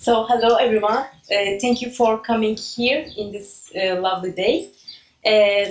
So, hello everyone. Thank you for coming here in this lovely day.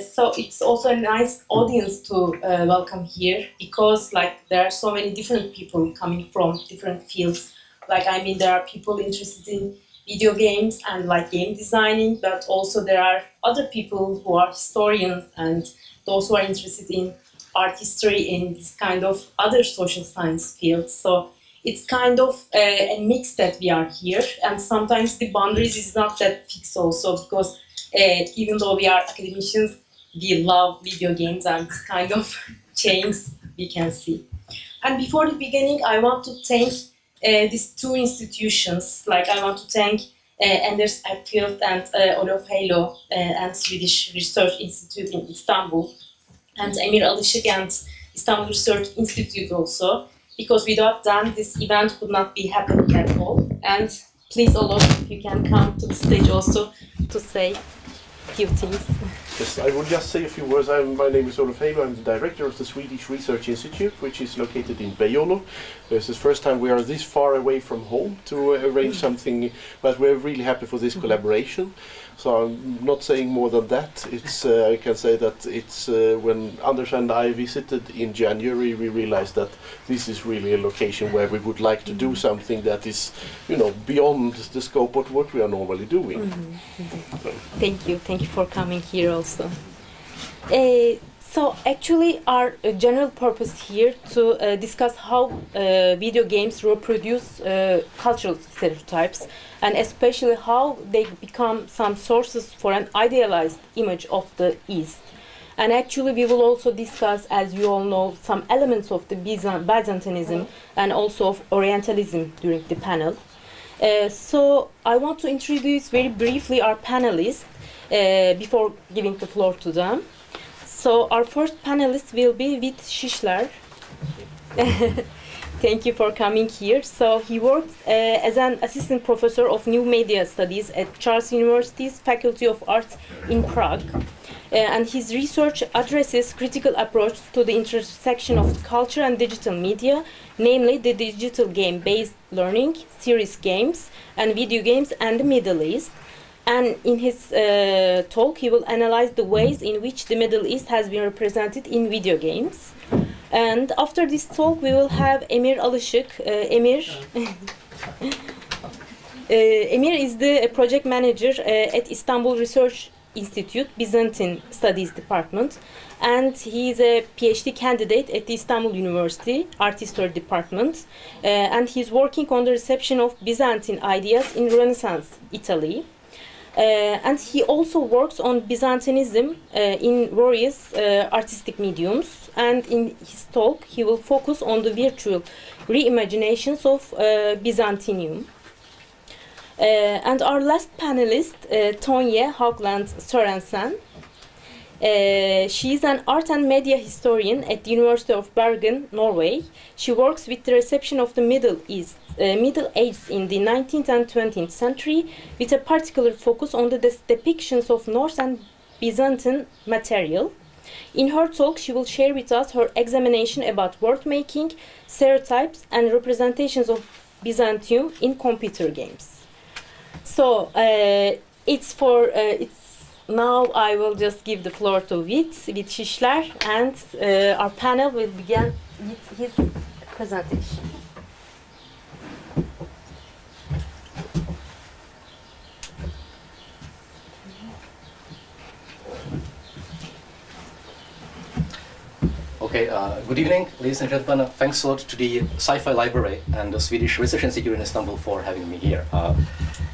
So it's also a nice audience to welcome here because there are so many different people coming from different fields. There are people interested in video games and game designing, but also there are other people who are historians and those who are interested in art history in this kind of other social science fields. So it's kind of a mix that we are here, and sometimes the boundaries is not that fixed also because even though we are academicians, we love video games and this kind of change we can see. And before the beginning, I want to thank these two institutions. I want to thank Anders Ekfield and Olof Halo and Swedish Research Institute in Istanbul, and Emir Alışık and Istanbul Research Institute also, because without them this event would not be happening at all. And please, Olof, if you can come to the stage also to say a few things. Yes, I will just say a few words. My name is Olof Halo. I'm the director of the Swedish Research Institute, which is located in Berkol. This is the first time we are this far away from home to arrange something, but we're really happy for this collaboration. So I'm not saying more than that. It's I can say that it's when Anders and I visited in January, we realized that this is really a location where we would like to do something that is, beyond the scope of what we are normally doing. So. Thank you for coming here also. So actually our general purpose here to discuss how video games reproduce cultural stereotypes, and especially how they become some sources for an idealized image of the East. And actually we will also discuss, as you all know, some elements of the Byzantinism and also of Orientalism during the panel. So I want to introduce very briefly our panelists before giving the floor to them. So our first panelist will be Vit Şişler. Thank you for coming here. So he works as an assistant professor of new media studies at Charles University's Faculty of Arts in Prague. And his research addresses critical approach to the intersection of culture and digital media, namely the digital game-based learning, series games, and video games and the Middle East. And in his talk, he will analyze the ways in which the Middle East has been represented in video games. And after this talk, we will have Emir Alışık. Emir is the project manager at Istanbul Research Institute, Byzantine Studies Department. And he is a PhD candidate at the Istanbul University Art History Department. And he's working on the reception of Byzantine ideas in Renaissance Italy. And he also works on Byzantinism in various artistic mediums. And in his talk, he will focus on the virtual reimaginations of Byzantium. And our last panelist, Tonje Haugland Sørensen. She is an art and media historian at the University of Bergen, Norway. She works with the reception of the Middle Ages in the 19th and 20th century, with a particular focus on the depictions of Norse and Byzantine material. In her talk, she will share with us her examination about word making, stereotypes, and representations of Byzantium in computer games. So now I will just give the floor to Vit Şişler, and our panel will begin with his presentation. Okay, good evening, ladies and gentlemen. Thanks a lot to the Sci-Fi Library and the Swedish Research Institute in Istanbul for having me here.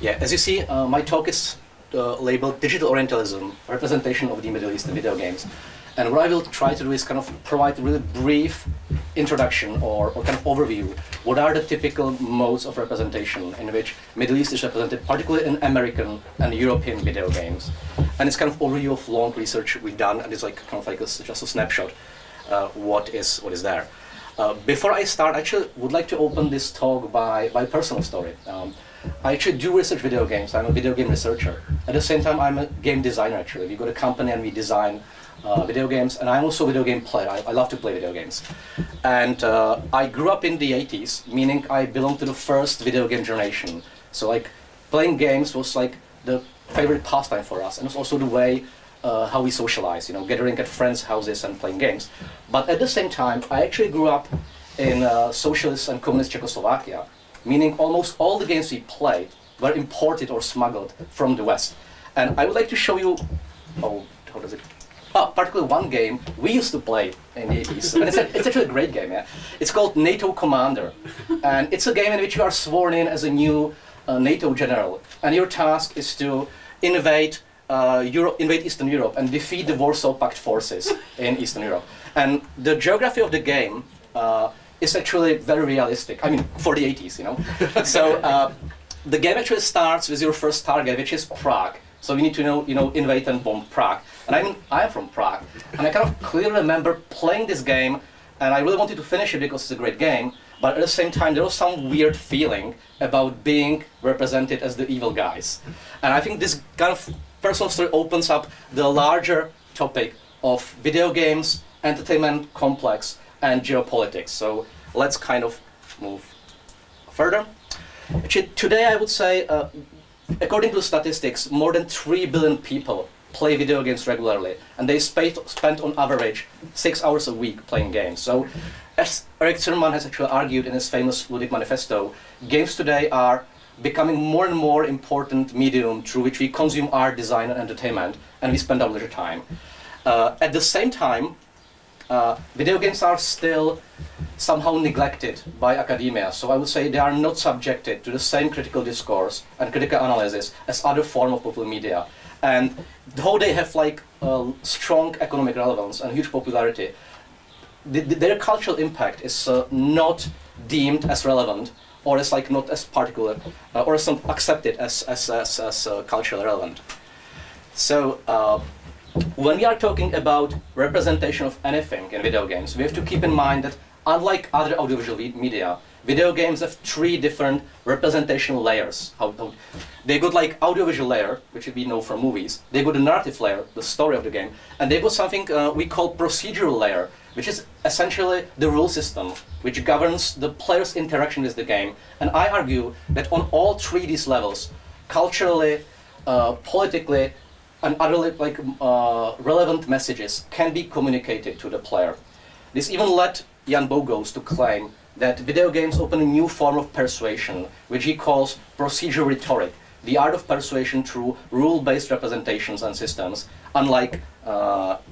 As you see, my talk is labeled Digital Orientalism, Representation of the Middle East in Video Games. And what I will try to do is kind of provide a really brief introduction or kind of overview. What are the typical modes of representation in which Middle East is represented, particularly in American and European video games? And it's kind of overview of long research we've done, and it's just a snapshot what is there. Before I start, I actually would like to open this talk by personal story. I actually do research video games. I'm a video game researcher. At the same time, I'm a game designer, actually. We got a company and we design video games, and I'm also a video game player. I love to play video games. And I grew up in the 80s, meaning I belong to the first video game generation. So like playing games was like the favorite pastime for us, and it's also the way how we socialize, you know, gathering at friends' houses and playing games. But at the same time, I actually grew up in socialist and communist Czechoslovakia, meaning almost all the games we played were imported or smuggled from the West. And I would like to show you, how does it? Particularly one game we used to play in the 80s, and it's actually a great game. Yeah, it's called NATO Commander, and it's a game in which you are sworn in as a new NATO general, and your task is to invade Eastern Europe and defeat the Warsaw Pact forces in Eastern Europe. And the geography of the game is actually very realistic. I mean, for the 80s, you know. So the game actually starts with your first target, which is Prague. So we need to invade and bomb Prague. And I'm from Prague, and I kind of clearly remember playing this game, and I really wanted to finish it because it's a great game. But at the same time, there was some weird feeling about being represented as the evil guys. And I think this kind of personal story opens up the larger topic of video games, entertainment complex, and geopolitics. So let's kind of move further. Actually, today I would say, according to statistics, more than 3 billion people play video games regularly, and they spend on average 6 hours a week playing games. So, as Eric Zimmerman has actually argued in his famous Ludic Manifesto, games today are becoming more and more important medium through which we consume art, design, and entertainment, and we spend our leisure time. At the same time, video games are still somehow neglected by academia, so I would say they are not subjected to the same critical discourse and critical analysis as other forms of popular media. And though they have like strong economic relevance and huge popularity, their cultural impact is not deemed as relevant, or as like not as particular, or as accepted as culturally relevant. So when we are talking about representation of anything in video games, we have to keep in mind that unlike other audiovisual media, video games have 3 different representation layers. They got like audiovisual layer, which we know from movies. They got the narrative layer, the story of the game, and they got something we call procedural layer, which is essentially the rule system, which governs the player's interaction with the game. And I argue that on all 3 these levels, culturally, politically, and other like relevant messages can be communicated to the player. This even led Jan Bogost to claim that video games open a new form of persuasion, which he calls procedural rhetoric, the art of persuasion through rule-based representations and systems, unlike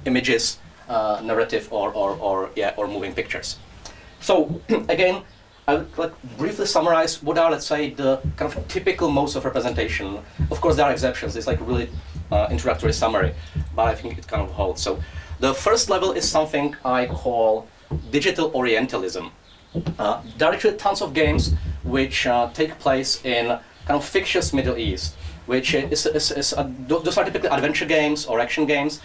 images, narrative, or moving pictures. So again, I would like briefly summarize what are, let's say, the kind of typical modes of representation. Of course, there are exceptions. It's like a really introductory summary, but I think it kind of holds. So the first level is something I call digital Orientalism. There are actually tons of games which take place in kind of fictitious Middle East, which those are typically adventure games or action games,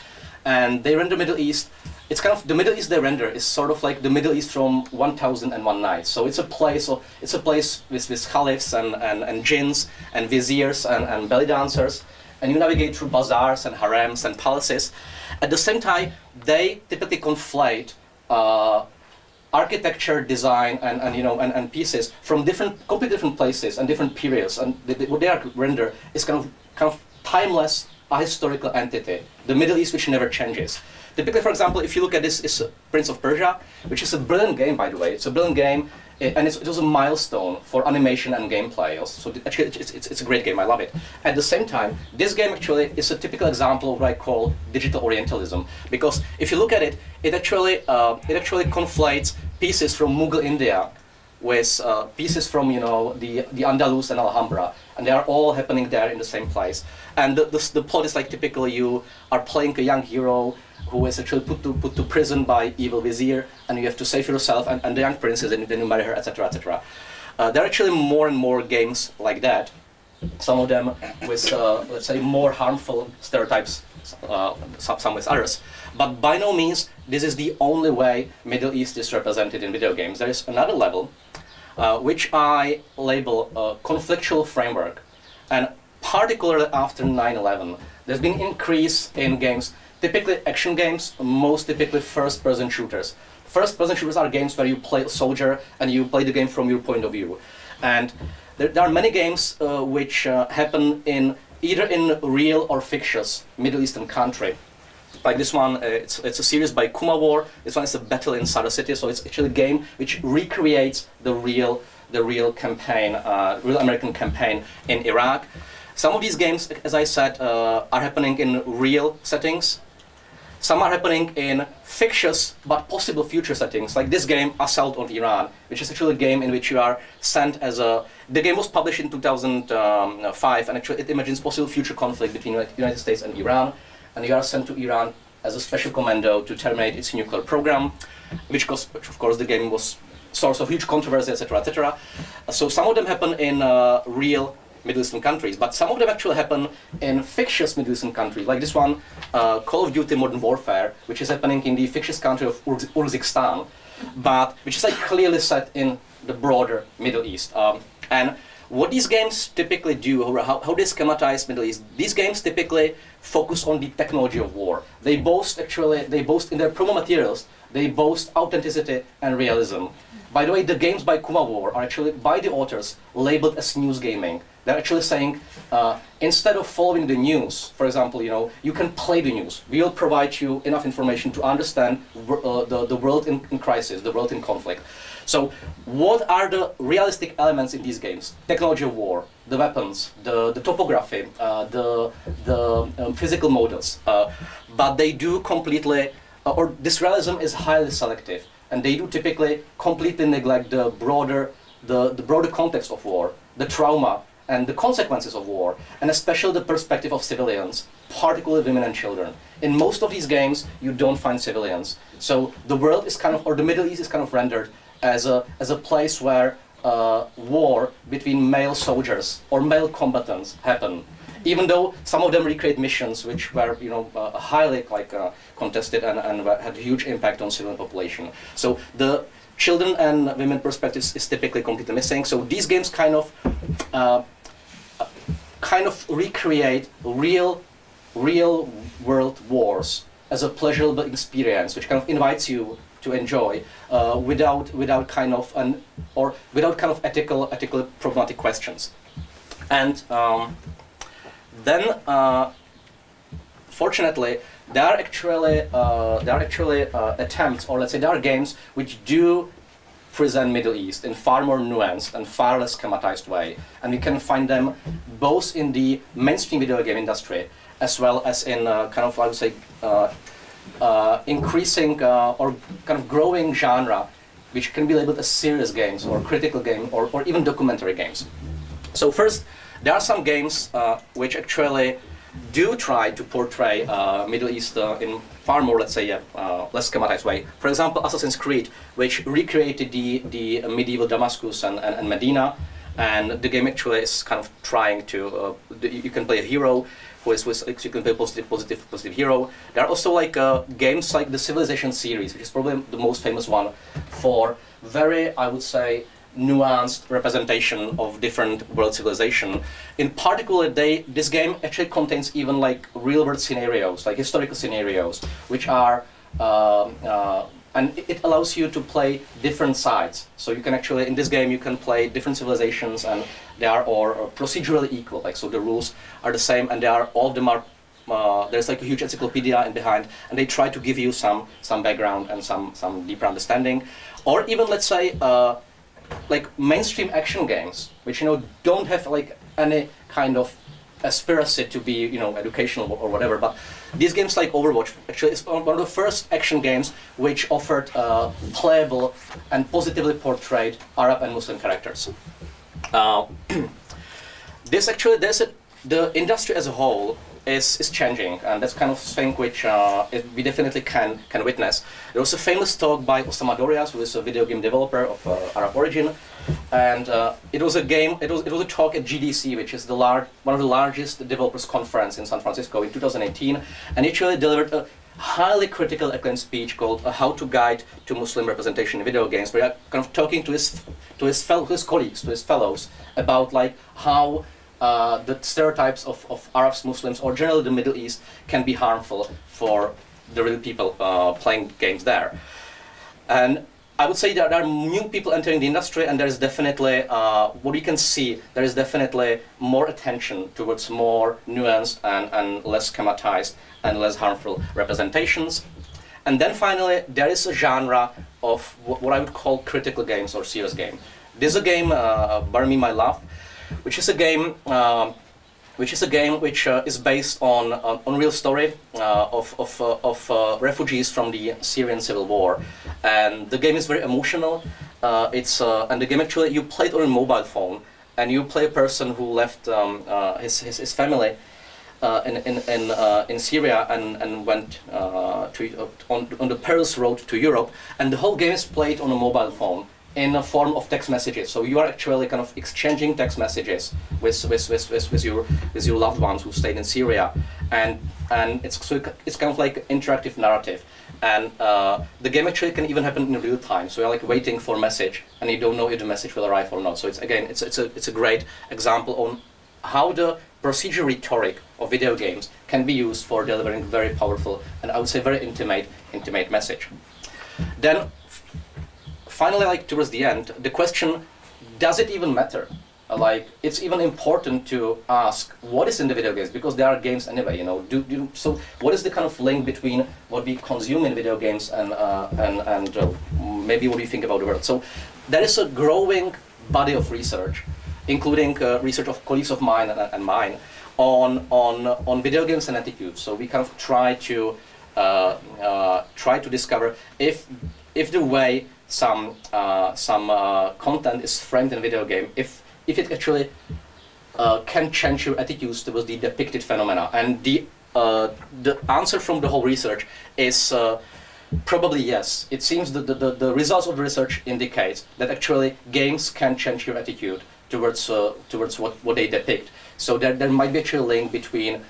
and they render Middle East. It's kind of the Middle East they render is sort of like the Middle East from 1001 Nights. So it's a place with caliphs and jinns and viziers and belly dancers, and you navigate through bazaars and harems and palaces. At the same time, they typically conflate architecture, design, and pieces from completely different places and different periods. And what they are render is kind of timeless, ahistorical entity, the Middle East which never changes. Typically, for example, if you look at this, is Prince of Persia, which is a brilliant game, by the way. It's a brilliant game, and it was a milestone for animation and gameplay. So actually, it's a great game. I love it. At the same time, this game actually is a typical example of what I call digital Orientalism, because if you look at it, it actually conflates pieces from Mughal India with pieces from the Andalus and Alhambra, and they are all happening there in the same place. And the plot is like typically you are playing a young hero who is actually put to prison by evil vizier, and you have to save yourself and the young princess, and then you marry her, etc., etc. There are actually more and more games like that. Some of them with, let's say, more harmful stereotypes, some with others. But by no means this is the only way Middle East is represented in video games. There is another level, which I label a conflictual framework. And particularly after 9/11, there's been an increase in games, typically action games, most typically first-person shooters. First-person shooters are games where you play a soldier and you play the game from your point of view. And there are many games which happen in either in real or fictitious Middle Eastern country. Like this one, it's a series by Kuma War. This one is a battle in Sadr City, so it's actually a game which recreates the real campaign, real American campaign in Iraq. Some of these games, as I said, are happening in real settings. Some are happening in fictitious but possible future settings, like this game, Assault on Iran, which is actually a game in which you are sent as a... The game was published in 2005, and actually it imagines possible future conflict between the United States and Iran, and you are sent to Iran as a special commando to terminate its nuclear program, which of course the game was source of huge controversy, etc., etc. So some of them happen in real Middle Eastern countries, but some of them actually happen in fictitious Middle Eastern countries, like this one, Call of Duty Modern Warfare, which is happening in the fictitious country of Uzbekistan, but which is like clearly set in the broader Middle East. And what these games typically do, or how they schematize Middle East, these games typically focus on the technology of war. They boast in their promo materials, they boast authenticity and realism. By the way, the games by Kuma War are actually, by the authors, labeled as news gaming. They're actually saying, instead of following the news, for example, you can play the news. We will provide you enough information to understand the world in crisis, the world in conflict. So, what are the realistic elements in these games? Technology of war, the weapons, the topography, the physical models. But they do completely, or this realism is highly selective, and they do typically completely neglect the broader context of war, the trauma, and the consequences of war, and especially the perspective of civilians, particularly women and children. In most of these games, you don't find civilians. So the world is kind of, or the Middle East is kind of rendered as a place where war between male soldiers or male combatants happen. Even though some of them recreate missions which were, highly contested and had a huge impact on civilian population. So the children and women perspectives is typically completely missing. So these games kind of recreate real world wars as a pleasurable experience, which kind of invites you to enjoy without kind of ethical problematic questions. And then, fortunately, there are actually attempts, or let's say there are games which do present Middle East in far more nuanced and far less schematized way, and we can find them both in the mainstream video game industry as well as in kind of, I would say, increasing or kind of growing genre, which can be labeled as serious games or critical games or even documentary games. So first, there are some games which actually do try to portray Middle East in far more, let's say, less schematized way. For example, Assassin's Creed, which recreated the medieval Damascus and Medina, and the game actually is kind of trying to, you can play a hero who is you can play positive hero. There are also like games like the Civilization series, which is probably the most famous one for very, I would say, nuanced representation of different world civilization. In particular, this game actually contains even like real-world scenarios, like historical scenarios, which are and it allows you to play different sides. So you can actually, in this game, you can play different civilizations, and they are all procedurally equal. Like, so the rules are the same, and all of them are. There's like a huge encyclopedia in behind, and they try to give you some background and some deeper understanding, or even, let's say, like mainstream action games, which don't have like any kind of aspiracy to be educational or whatever. But these games like Overwatch actually is one of the first action games which offered playable and positively portrayed Arab and Muslim characters. The industry as a whole is changing, and that's kind of thing which we definitely can witness. There was a famous talk by Osama Dorias, who is a video game developer of Arab origin, and it was a talk at GDC, which is one of the largest developers conference in San Francisco in 2018, and he actually delivered a highly critical acclaimed speech called "How to Guide to Muslim Representation in Video Games," where he kind of talking to his colleagues, to his fellows, about like how the stereotypes of Arabs, Muslims, or generally the Middle East can be harmful for the real people playing games there. And I would say that there are new people entering the industry, and there is definitely, what you can see, there is definitely more attention towards more nuanced and less schematized and less harmful representations. And then finally, there is a genre of what I would call critical games or serious game. This is a game, Bury Me My Love, which is a game which is based on real story of refugees from the Syrian civil war, and the game is very emotional. And the game actually you play it on a mobile phone, and you play a person who left his family in Syria and went on the perilous road to Europe, and the whole game is played on a mobile phone in a form of text messages. So you are actually kind of exchanging text messages with your loved ones who stayed in Syria, and it's kind of like interactive narrative. And the game actually can even happen in real time. So you're like waiting for a message, and you don't know if the message will arrive or not. So it's a great example on how the procedure rhetoric of video games can be used for delivering very powerful and I would say very intimate message. Then finally, like towards the end, the question, does it even matter? Like, it's even important to ask what is in the video games, because there are games anyway, you know. So what is the kind of link between what we consume in video games and maybe what we think about the world? So there is a growing body of research, including research of colleagues of mine and mine, on video games and attitudes. So we kind of try to discover if the way some content is framed in a video game, if it actually can change your attitudes towards the depicted phenomena. And the answer from the whole research is probably yes. It seems that the results of the research indicate that actually games can change your attitude towards what they depict. So there might be actually a link between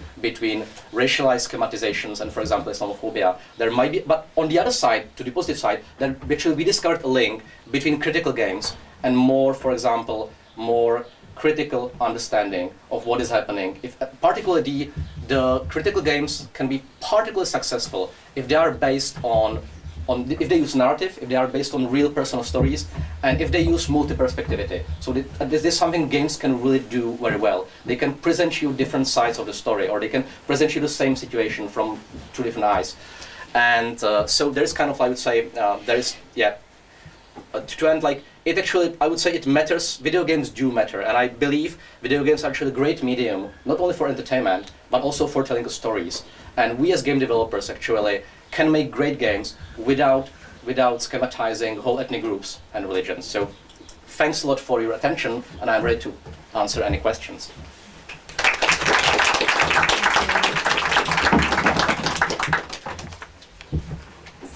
racialized schematizations and, for example, Islamophobia. There might be, but on the other side, to the positive side, then actually we discovered a link between critical games and more, for example, more critical understanding of what is happening. If particularly the critical games can be particularly successful if they are based on if they use narrative, if they are based on real personal stories, and if they use multi-perspectivity. So this is something games can really do very well. They can present you different sides of the story, or they can present you the same situation from two different eyes. And so there's kind of, I would say, there is, yeah, to end, like, it actually, I would say it matters. Video games do matter, and I believe video games are actually a great medium, not only for entertainment, but also for telling stories. And we as game developers actually can make great games without schematizing whole ethnic groups and religions. So thanks a lot for your attention, and I'm ready to answer any questions.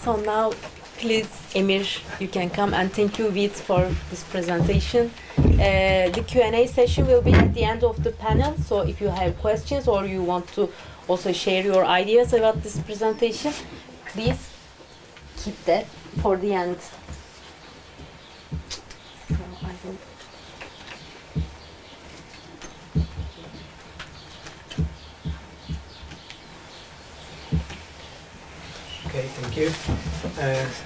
So now, please, Emir, you can come, and thank you, Vit, for this presentation. The Q&A session will be at the end of the panel, so if you have questions or you want to also share your ideas about this presentation, please keep that for the end. So I will... Okay, thank you.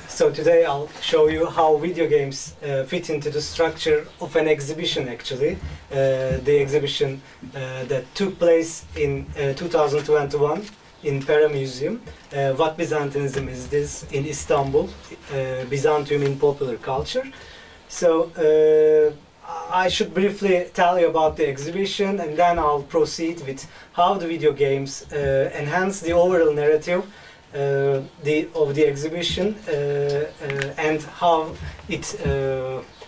So today I'll show you how video games fit into the structure of an exhibition, actually. The exhibition that took place in 2021 in Pera Museum. What Byzantinism is this in Istanbul, Byzantium in popular culture. So I should briefly tell you about the exhibition, and then I'll proceed with how the video games enhance the overall narrative of the exhibition and how it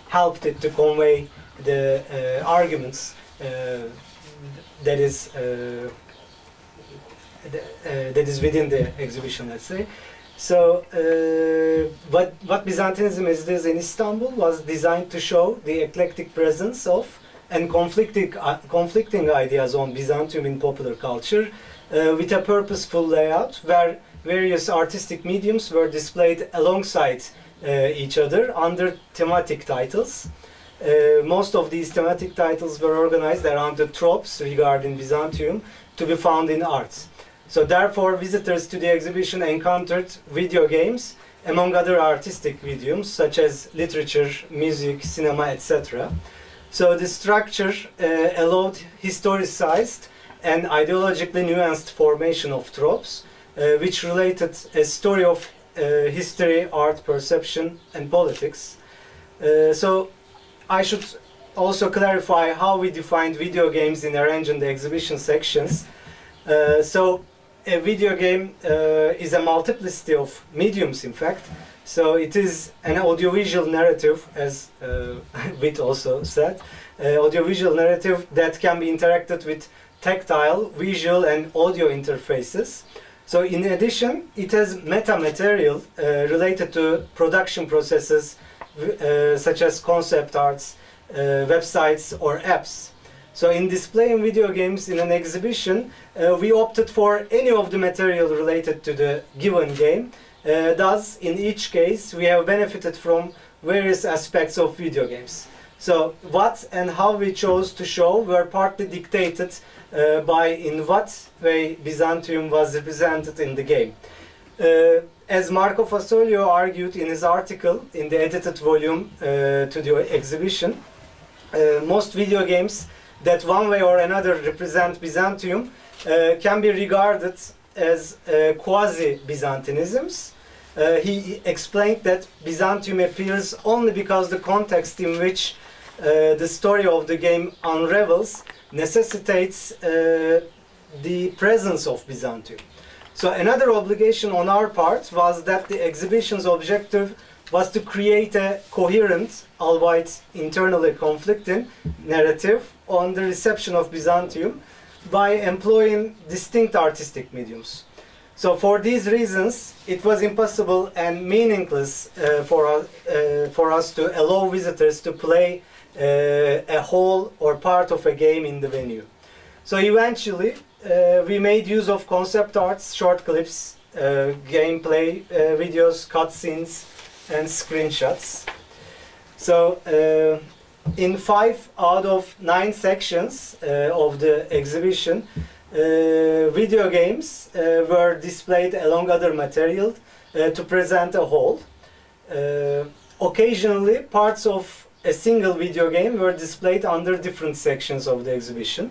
helped it to convey the arguments that is within the exhibition, let's say. So what Byzantinism is this in Istanbul was designed to show the eclectic presence of and conflicting ideas on Byzantium in popular culture with a purposeful layout where various artistic mediums were displayed alongside each other under thematic titles. Most of these thematic titles were organized around the tropes regarding Byzantium to be found in arts. So therefore, visitors to the exhibition encountered video games among other artistic mediums such as literature, music, cinema, etc. So the structure allowed historicized and ideologically nuanced formation of tropes, which related a story of history, art, perception, and politics. So I should also clarify how we defined video games in arranging the exhibition sections. So a video game is a multiplicity of mediums, in fact. So it is an audiovisual narrative, as Witt also said, audiovisual narrative that can be interacted with tactile, visual, and audio interfaces. So in addition, it has metamaterial related to production processes such as concept arts, websites, or apps. So in displaying video games in an exhibition, we opted for any of the material related to the given game. Thus, in each case, we have benefited from various aspects of video games. So what and how we chose to show were partly dictated by in what way Byzantium was represented in the game. As Marco Fasolio argued in his article in the edited volume to the exhibition, most video games that one way or another represent Byzantium can be regarded as quasi-Byzantinisms. He explained that Byzantium appears only because the context in which the story of the game unravels necessitates the presence of Byzantium. So another obligation on our part was that the exhibition's objective was to create a coherent, albeit internally conflicting, narrative on the reception of Byzantium by employing distinct artistic mediums. So for these reasons, it was impossible and meaningless for us to allow visitors to play a whole or part of a game in the venue. So eventually, we made use of concept arts, short clips, gameplay videos, cutscenes, and screenshots. So in 5 out of 9 sections of the exhibition, video games were displayed along other material to present a whole. Occasionally, parts of a single video game were displayed under different sections of the exhibition.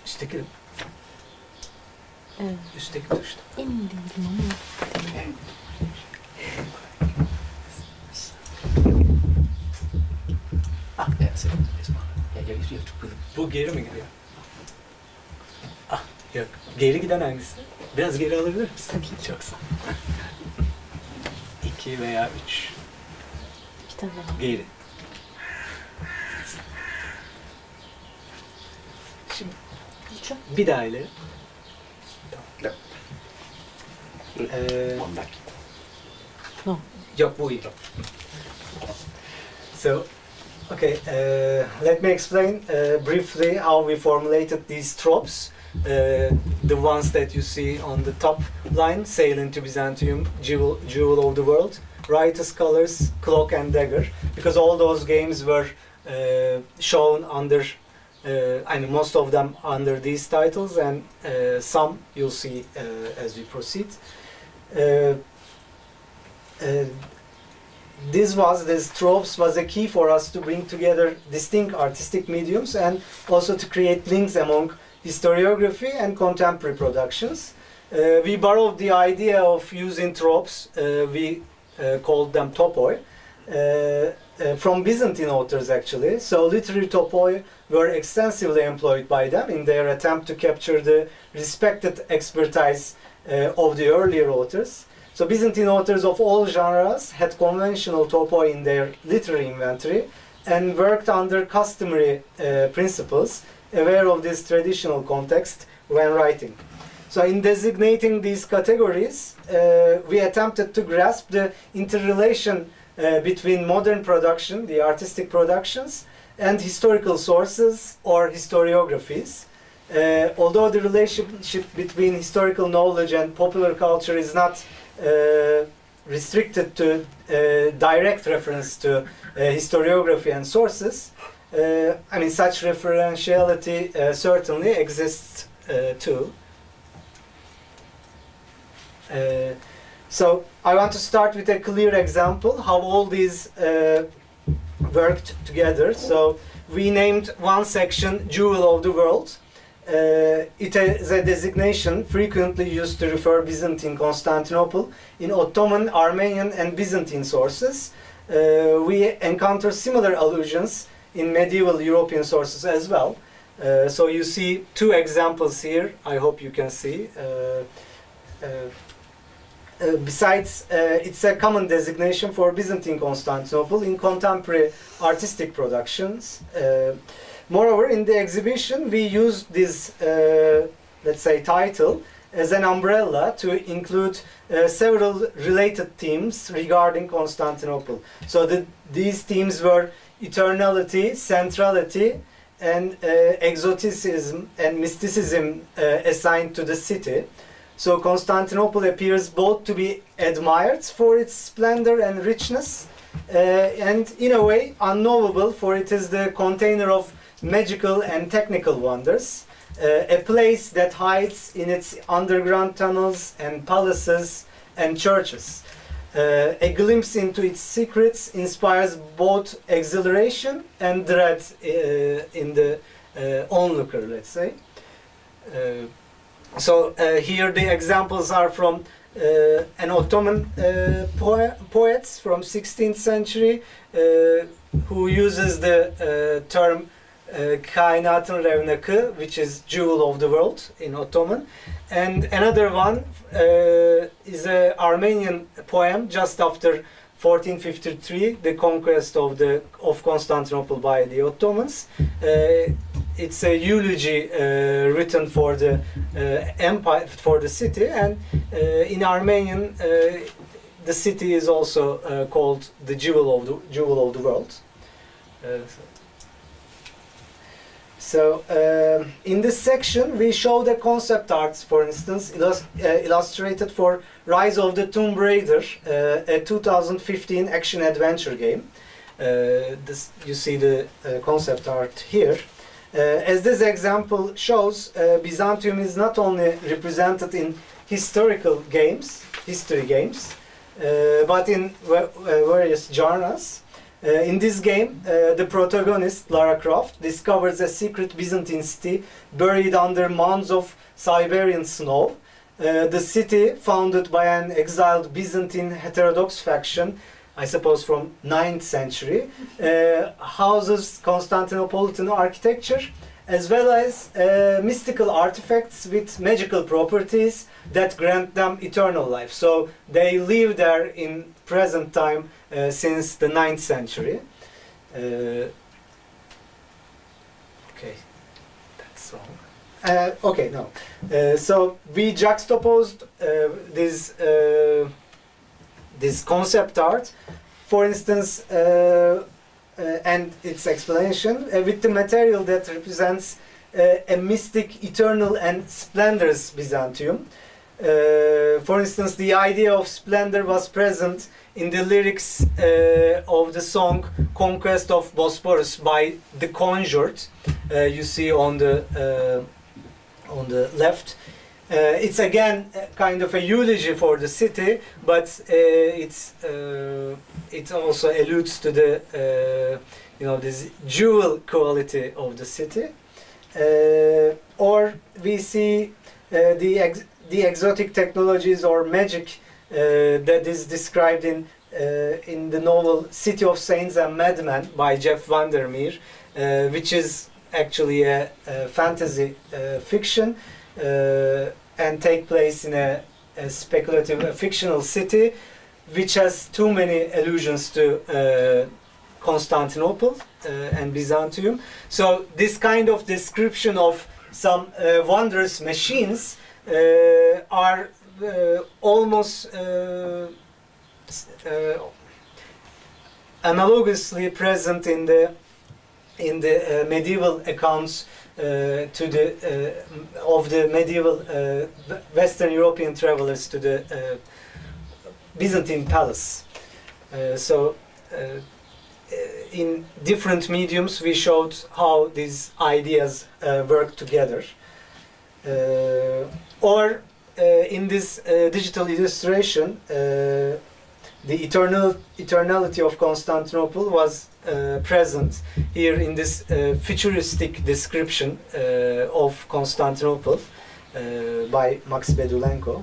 Üstteki üstteki tuşta. Emin değilim ama. Ah, yeah, so this one. Yeah, you have to put it. Bu geri mi gidiyor? Ah, yok. Geri giden hangisi? Biraz geri alabilir misin? Tabii ki. Çok sağ ol. 2 veya 3. 2 tane. Geri. Şimdi bir daha ileri. One back. No. Yok, bu iyi. So, okay, let me explain briefly how we formulated these tropes. The ones that you see on the top line, Sail into Byzantium, Jewel of the World, Riotous Colors, Cloak and Dagger, because all those games were shown under, and most of them under these titles, and some you'll see as we proceed. These tropes was a key for us to bring together distinct artistic mediums and also to create links among historiography and contemporary productions. We borrowed the idea of using tropes, we called them topoi, from Byzantine authors actually. So literary topoi were extensively employed by them in their attempt to capture the respected expertise of the earlier authors. So Byzantine authors of all genres had conventional topoi in their literary inventory and worked under customary principles, aware of this traditional context when writing. So in designating these categories, we attempted to grasp the interrelation between modern production, the artistic productions, and historical sources or historiographies. Although the relationship between historical knowledge and popular culture is not restricted to direct reference to historiography and sources, I mean, such referentiality certainly exists too. So I want to start with a clear example how all these worked together. So we named one section Jewel of the World. It is a designation frequently used to refer Byzantine Constantinople in Ottoman, Armenian and Byzantine sources. We encounter similar allusions in medieval European sources as well. So you see two examples here, I hope you can see. Besides, it's a common designation for Byzantine Constantinople in contemporary artistic productions. Moreover, in the exhibition, we used this, let's say, title as an umbrella to include several related themes regarding Constantinople. So these themes were eternality, centrality, and exoticism and mysticism assigned to the city. So Constantinople appears both to be admired for its splendor and richness, and in a way unknowable, for it is the container of magical and technical wonders, a place that hides in its underground tunnels and palaces and churches. A glimpse into its secrets inspires both exhilaration and dread in the onlooker, let's say. So here the examples are from an Ottoman poet from 16th century who uses the term Kainatın Revnakı, which is Jewel of the World in Ottoman. And another one is an Armenian poem just after 1453, the conquest of Constantinople by the Ottomans. It's a eulogy written for the empire, for the city, and in Armenian, the city is also called the Jewel of the World. So in this section, we show the concept arts, for instance, illustrated for Rise of the Tomb Raider, a 2015 action-adventure game. You see the concept art here. As this example shows, Byzantium is not only represented in history games, but in various genres. In this game, the protagonist, Lara Croft, discovers a secret Byzantine city buried under mounds of Siberian snow. The city, founded by an exiled Byzantine heterodox faction, I suppose from 9th century, houses Constantinopolitan architecture as well as mystical artifacts with magical properties that grant them eternal life. So they live there in present time since the 9th century. Okay, that's wrong. Okay, no. So we juxtaposed this concept art, for instance, and its explanation with the material that represents a mystic, eternal and splendorous Byzantium. For instance, the idea of splendor was present in the lyrics of the song Conquest of Bosporus by The Conjured. You see on the left. It's again kind of a eulogy for the city, but it also alludes to the this jewel quality of the city. Or we see the exotic technologies or magic that is described in the novel City of Saints and Madmen by Jeff Vandermeer, which is actually a fantasy fiction and take place in a speculative, fictional city which has too many allusions to Constantinople and Byzantium. So this kind of description of some wondrous machines are almost analogously present in the medieval accounts of the medieval Western European travelers to the Byzantine palace. in different mediums we showed how these ideas work together. Or in this digital illustration, the eternality of Constantinople was present here in this futuristic description of Constantinople by Max Bedulenko.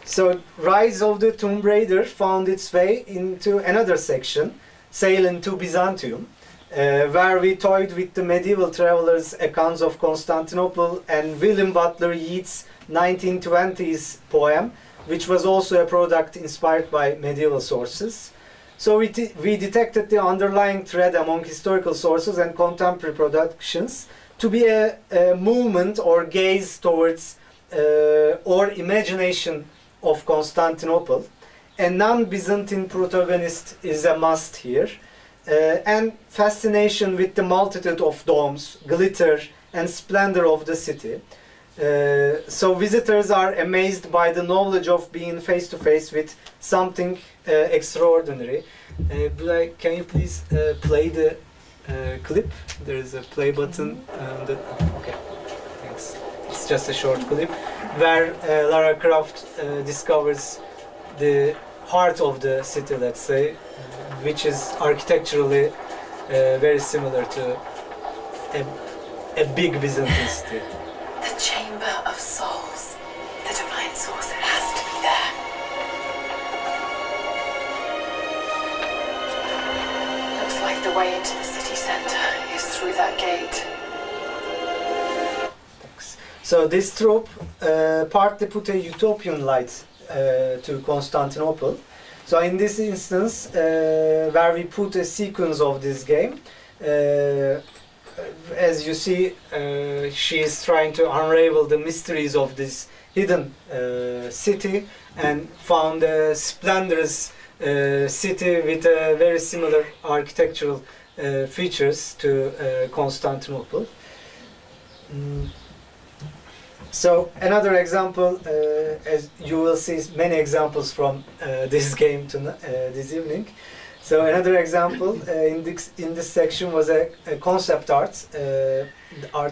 So, Rise of the Tomb Raider found its way into another section, Sail into Byzantium, where we toyed with the medieval travelers' accounts of Constantinople and William Butler Yeats' 1920s poem, which was also a product inspired by medieval sources. So we detected the underlying thread among historical sources and contemporary productions to be a movement or gaze towards or imagination of Constantinople. A non-Byzantine protagonist is a must here, and fascination with the multitude of domes, glitter, and splendor of the city. So visitors are amazed by the knowledge of being face to face with something extraordinary. Can you please play the clip? There is a play button. Okay, thanks. It's just a short clip where Lara Croft discovers the heart of the city, let's say, which is architecturally very similar to a big Byzantine city. The chamber of souls. The divine source has to be there. Looks like the way into the city center is through that gate. Thanks. So this trope partly put a utopian light to Constantinople. So in this instance, where we put a sequence of this game, as you see, she is trying to unravel the mysteries of this hidden city and found a splendorous city with very similar architectural features to Constantinople. So another example, as you will see many examples from this game this evening. So another example in this section was a concept art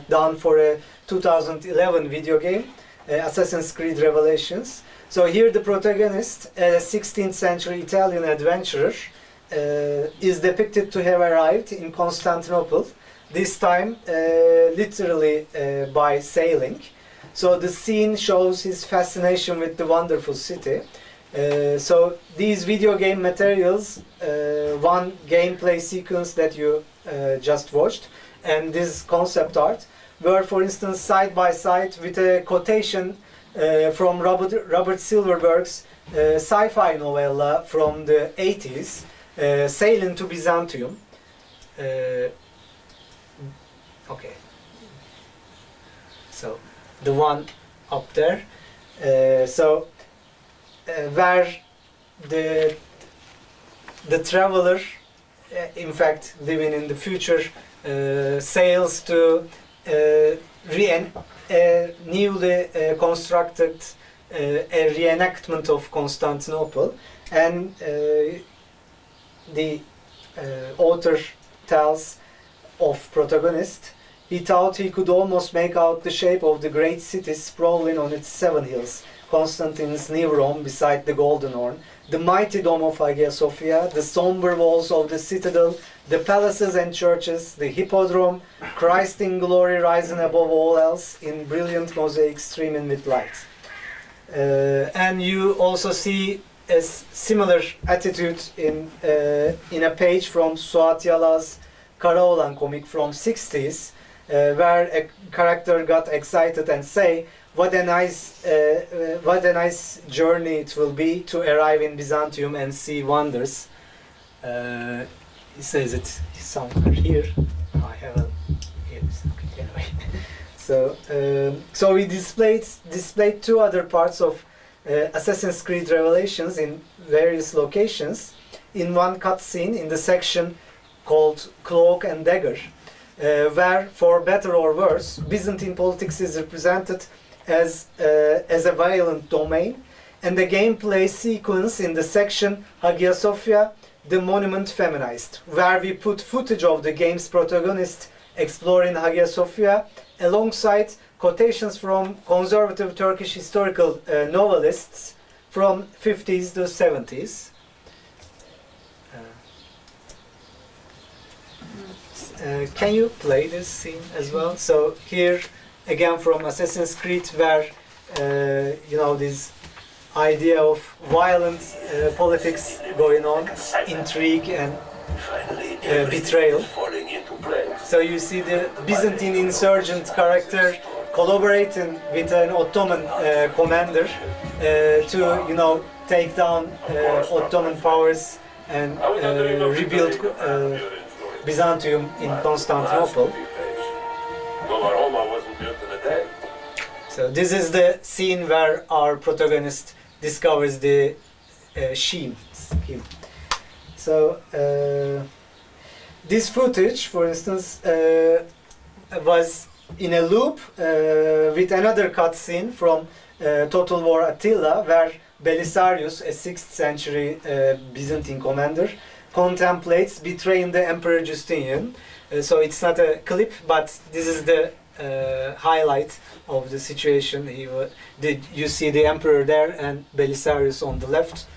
done for a 2011 video game, Assassin's Creed Revelations. So here the protagonist, a 16th century Italian adventurer, is depicted to have arrived in Constantinople, this time literally by sailing. So the scene shows his fascination with the wonderful city. So these video game materials, one gameplay sequence that you just watched, and this concept art were, for instance, side by side with a quotation from Robert Silverberg's sci-fi novella from the 80s, Sail into Byzantium. Okay. So the one up there. Where the traveler, in fact living in the future, sails to a newly constructed a reenactment of Constantinople, and the author tells of protagonist, he thought he could almost make out the shape of the great city sprawling on its 7 hills, Constantine's new Rome beside the Golden Horn, the mighty dome of Hagia Sophia, the somber walls of the citadel, the palaces and churches, the hippodrome, Christ in glory rising above all else in brilliant mosaic streaming with light. And you also see a similar attitude in a page from Suat Yala's Karaoğlan comic from 60s, where a character got excited and say, what a nice journey it will be to arrive in Byzantium and see wonders. He says it somewhere here. I have a here. Anyway. So we displayed 2 other parts of Assassin's Creed Revelations in various locations in one cutscene in the section called Cloak and Dagger, where, for better or worse, Byzantine politics is represented as a violent domain, and the gameplay sequence in the section Hagia Sophia, the monument feminized, where we put footage of the game's protagonist exploring Hagia Sophia alongside quotations from conservative Turkish historical novelists from 50s to 70s. Can you play this scene as well? So here again from Assassin's Creed, where you know, this idea of violent politics going on, intrigue and betrayal. So you see the Byzantine insurgent character collaborating with an Ottoman commander to, you know, take down Ottoman powers and rebuild Byzantium in Constantinople. So this is the scene where our protagonist discovers the scheme. So this footage, for instance, was in a loop with another cutscene from Total War Attila, where Belisarius, a 6th century Byzantine commander, contemplates betraying the Emperor Justinian. So it's not a clip, but this is the highlight of the situation. You see the Emperor there and Belisarius on the left.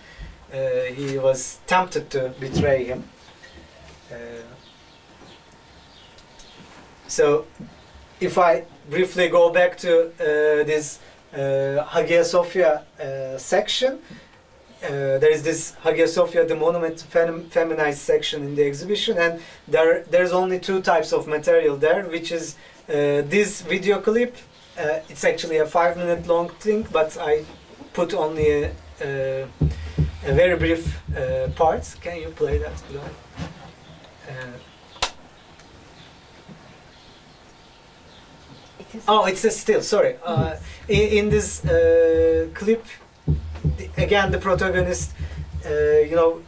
He was tempted to betray him. So if I briefly go back to this Hagia Sophia section, there is this Hagia Sophia, the monument feminized section in the exhibition, and there's only 2 types of material there, which is this video clip. It's actually a 5-minute long thing, but I put only a very brief part. Can you play that? Oh, it's a still, sorry. In this clip, again, the protagonist, you know,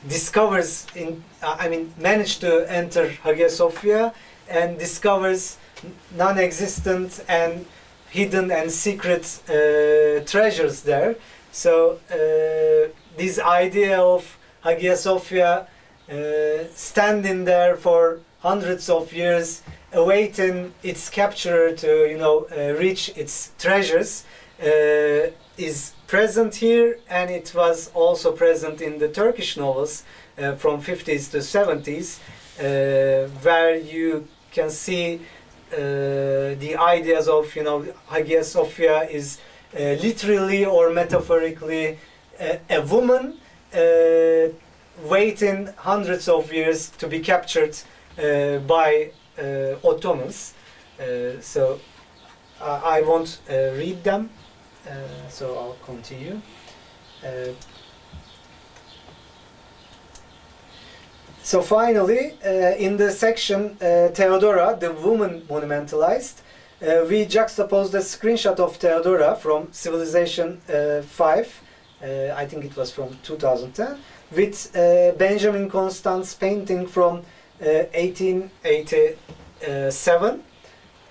discovers, managed to enter Hagia Sophia and discovers non-existent and hidden and secret treasures there. So this idea of Hagia Sophia standing there for hundreds of years, awaiting its capturer to, you know, reach its treasures, is present here, and it was also present in the Turkish novels from 50s to 70s, where you can see the ideas of, you know, Hagia Sophia is literally or metaphorically a woman waiting hundreds of years to be captured by Ottomans. So I won't read them, so I'll continue. So finally, in the section Theodora, the woman monumentalized, we juxtaposed a screenshot of Theodora from Civilization 5, I think it was from 2010, with Benjamin Constant's painting from 1887,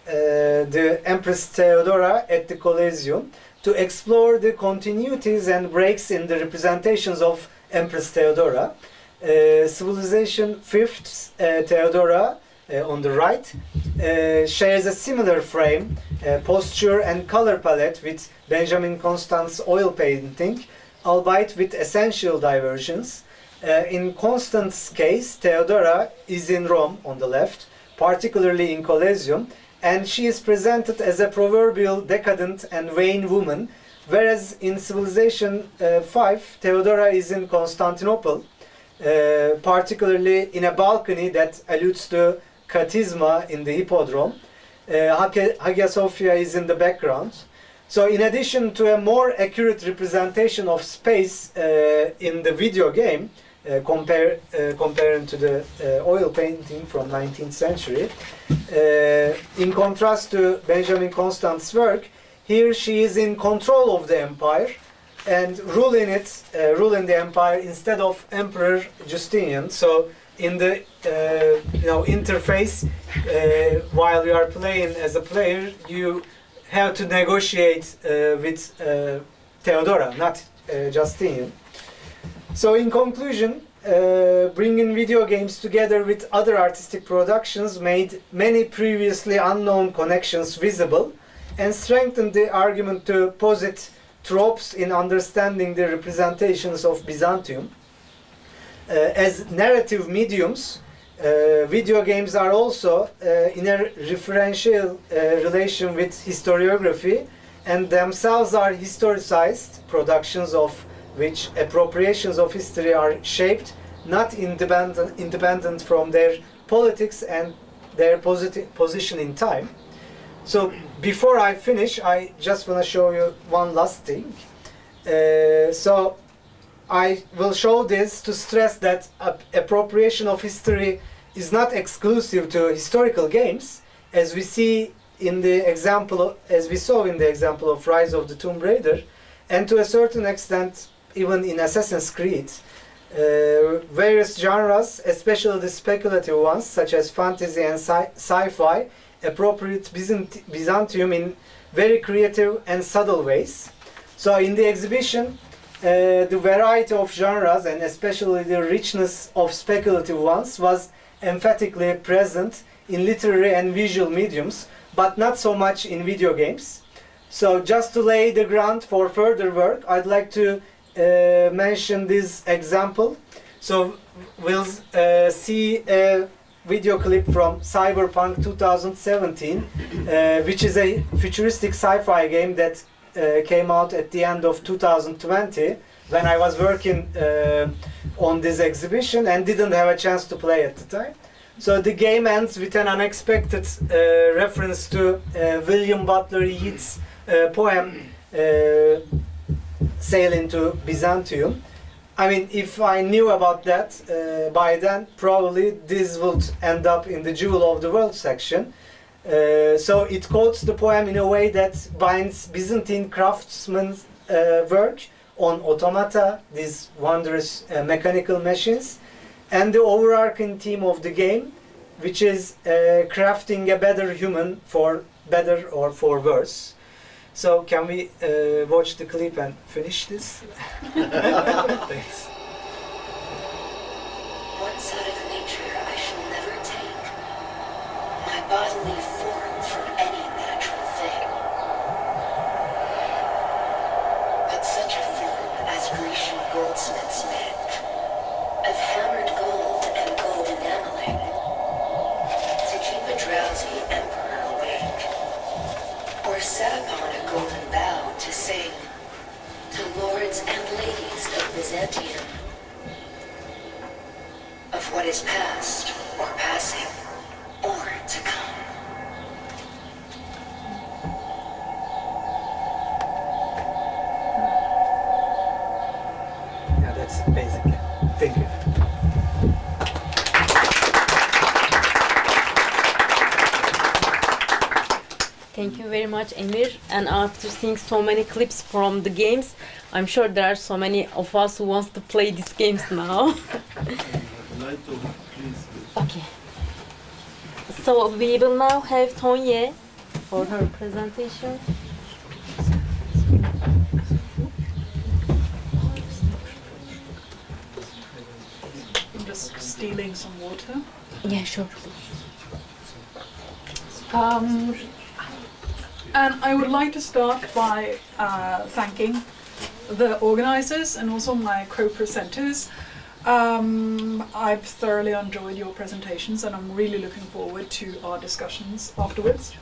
the Empress Theodora at the Colosseum, to explore the continuities and breaks in the representations of Empress Theodora. Civilization 5th Theodora on the right shares a similar frame, posture and color palette with Benjamin Constant's oil painting, albeit with essential diversions. In Constant's case, Theodora is in Rome on the left, particularly in Colosseum, and she is presented as a proverbial decadent and vain woman, whereas in Civilization 5, Theodora is in Constantinople, particularly in a balcony that alludes to Katisma in the Hippodrome. Hagia Sophia is in the background. So in addition to a more accurate representation of space in the video game, comparing to the oil painting from 19th century, in contrast to Benjamin Constant's work, here she is in control of the empire and ruling the empire instead of Emperor Justinian. So in the interface, while you are playing as a player, you have to negotiate with Theodora, not Justinian. So in conclusion, bringing video games together with other artistic productions made many previously unknown connections visible and strengthened the argument to posit tropes in understanding the representations of Byzantium. As narrative mediums, video games are also in a referential relation with historiography, and themselves are historicized productions of which appropriations of history are shaped not independent from their politics and their position in time. So before I finish, I just want to show you one last thing. So I will show this to stress that appropriation of history is not exclusive to historical games, as we see in the example, as we saw in the example of Rise of the Tomb Raider, and to a certain extent even in Assassin's Creed. Various genres, especially the speculative ones such as fantasy and sci-fi, appropriate Byzantium in very creative and subtle ways. So in the exhibition, the variety of genres and especially the richness of speculative ones was emphatically present in literary and visual mediums, but not so much in video games. So just to lay the ground for further work, I'd like to mention this example. So we'll see a video clip from Cyberpunk 2017, which is a futuristic sci-fi game that came out at the end of 2020 when I was working on this exhibition and didn't have a chance to play at the time. So the game ends with an unexpected reference to William Butler Yeats' poem Sail into Byzantium. I mean, if I knew about that by then, probably this would end up in the Jewel of the World section. So it quotes the poem in a way that binds Byzantine craftsmen's work on automata, these wondrous mechanical machines, and the overarching theme of the game, which is crafting a better human for better or for worse. So can we watch the clip and finish this? Thanks. Once out of nature I shall never take my bodily form from any natural thing, but such a form as Grecian goldsmiths make, of hammered gold and gold enameling, to keep a drowsy emperor awake, or set upon a golden bough to sing to lords and ladies of Byzantium, of what is past or passing or to come. Yeah, that's it basically. Thank you. Thank you very much, Emir. And after seeing so many clips from the games, I'm sure there are so many of us who wants to play these games now. Okay. So we will now have Tonye for her presentation. I'm just stealing some water. Yeah, sure. And I would like to start by thanking the organizers and also my co-presenters. I've thoroughly enjoyed your presentations and I'm really looking forward to our discussions afterwards.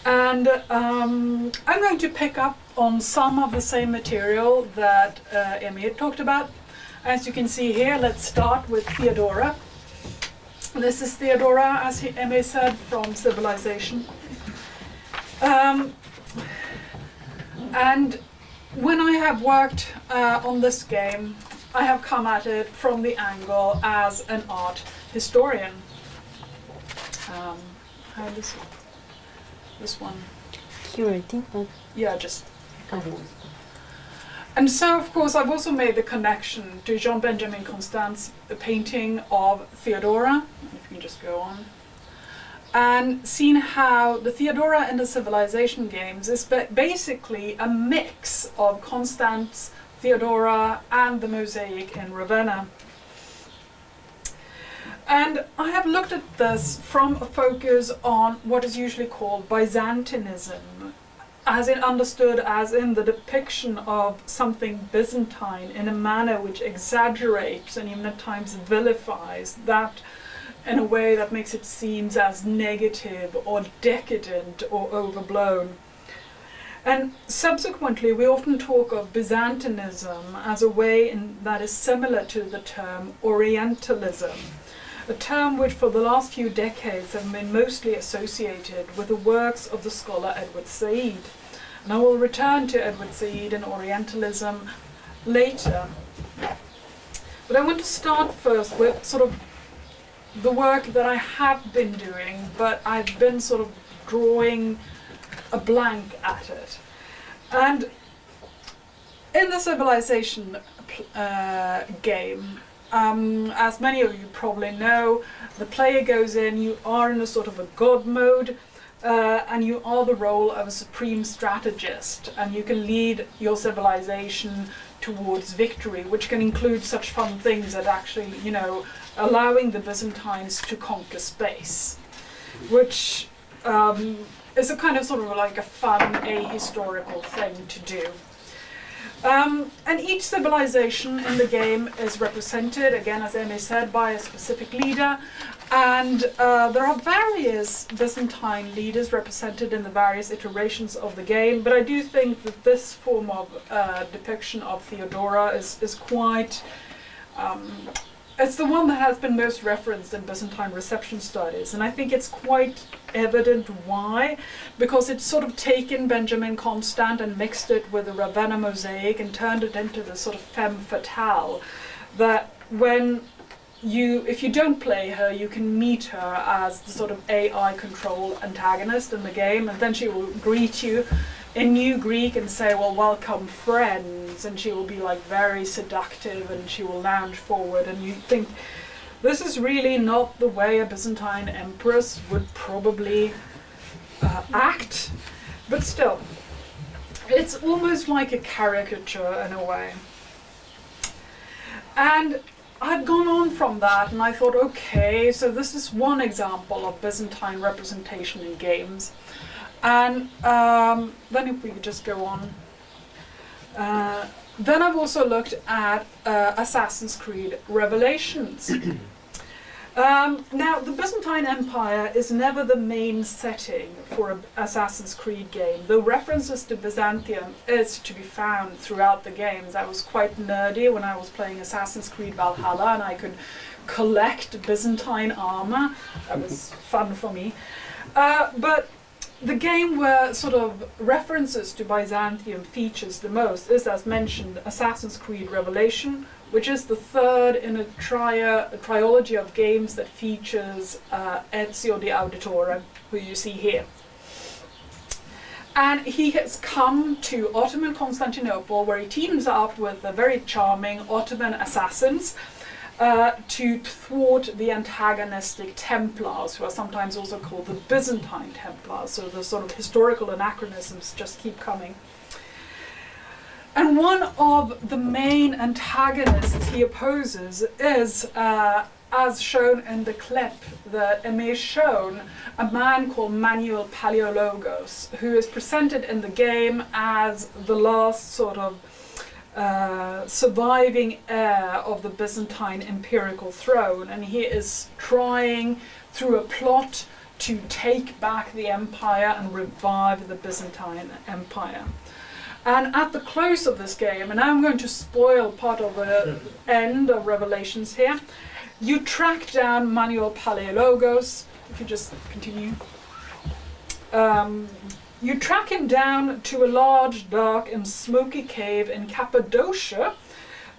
And I'm going to pick up on some of the same material that Emir talked about. As you can see here, let's start with Theodora. This is Theodora, as Emir said, from Civilization. And when I have worked on this game, I have come at it from the angle as an art historian. How this one? Curating, but Yeah, just go forward. And so, of course, I've also made the connection to Jean-Benjamin Constant's painting of Theodora. If you can just go on. and seen how the Theodora and the Civilization games is basically a mix of Constance, Theodora and the mosaic in Ravenna. And I have looked at this from a focus on what is usually called Byzantinism, as in understood as in the depiction of something Byzantine in a manner which exaggerates and even at times vilifies that in a way that makes it seem as negative or decadent or overblown. And subsequently we often talk of Byzantinism as a way that is similar to the term Orientalism, a term which for the last few decades have been mostly associated with the works of the scholar Edward Said. And I will return to Edward Said and Orientalism later. But I want to start first with sort of the work that I have been doing, but I've been sort of drawing a blank at it. And in the Civilization game, as many of you probably know, the player goes in, you are in a sort of a god mode, and you are the role of a supreme strategist, and you can lead your civilization towards victory, which can include such fun things as actually, you know, allowing the Byzantines to conquer space, which is a kind of sort of like a fun ahistorical thing to do. And each civilization in the game is represented, again as Amy said, by a specific leader, and there are various Byzantine leaders represented in the various iterations of the game, but I do think that this form of depiction of Theodora is quite it's the one that has been most referenced in Byzantine reception studies, and I think it's quite evident why, because it's sort of taken Benjamin Constant and mixed it with the Ravenna mosaic and turned it into the sort of femme fatale that when if you don't play her, you can meet her as the sort of AI control antagonist in the game, and then she will greet you in New Greek and say, well, welcome friends, and she will be like very seductive and she will lounge forward, and you think this is really not the way a Byzantine empress would probably act, but still, it's almost like a caricature in a way. And I'd gone on from that and I thought, okay, so this is one example of Byzantine representation in games. And then if we could just go on. Then I've also looked at Assassin's Creed Revelations. Now, the Byzantine Empire is never the main setting for an Assassin's Creed game, though references to Byzantium is to be found throughout the games. I was quite nerdy when I was playing Assassin's Creed Valhalla and I could collect Byzantine armor. That was fun for me. But the game where sort of references to Byzantium features the most is, as mentioned, Assassin's Creed Revelation, which is the third in a trilogy of games that features Ezio the Auditore, who you see here. And he has come to Ottoman Constantinople, where he teams up with the very charming Ottoman assassins to thwart the antagonistic Templars, who are sometimes also called the Byzantine Templars, so the sort of historical anachronisms just keep coming. And one of the main antagonists he opposes is, as shown in the clip that Emmy has shown, a man called Manuel Paleologos, who is presented in the game as the last sort of surviving heir of the Byzantine imperial throne, and he is trying through a plot to take back the empire and revive the Byzantine Empire. And at the close of this game, and I'm going to spoil part of the end of Revelations here, you track down Manuel Paleologos. If you just continue. You track him down to a large, dark and smoky cave in Cappadocia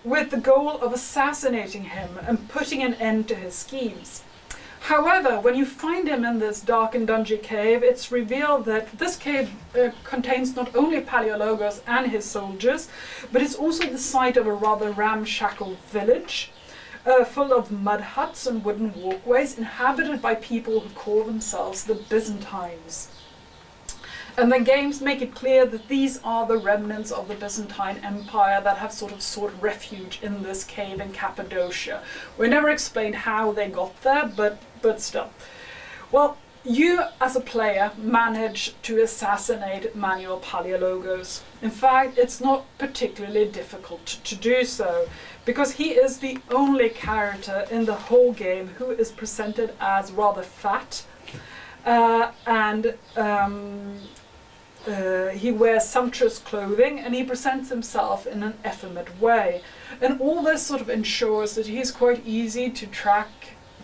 with the goal of assassinating him and putting an end to his schemes. However, when you find him in this dark and dungy cave, it's revealed that this cave contains not only Paleologos and his soldiers, but it's also the site of a rather ramshackle village, full of mud huts and wooden walkways inhabited by people who call themselves the Byzantines. And the games make it clear that these are the remnants of the Byzantine Empire that have sort of sought refuge in this cave in Cappadocia. We never explained how they got there, but still. Well, you as a player manage to assassinate Manuel Paleologos. In fact, it's not particularly difficult to do so, because he is the only character in the whole game who is presented as rather fat, and he wears sumptuous clothing, and he presents himself in an effeminate way. And all this sort of ensures that he's quite easy to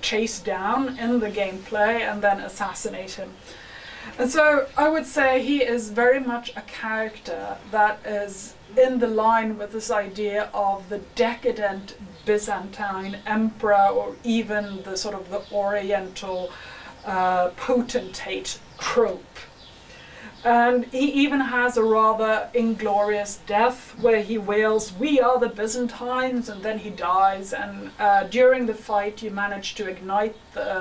chase down in the gameplay and then assassinate him. And so I would say he is very much a character that is in the line with this idea of the decadent Byzantine emperor, or even the sort of the Oriental potentate trope. And he even has a rather inglorious death where he wails, "We are the Byzantines," and then he dies. And during the fight you manage to ignite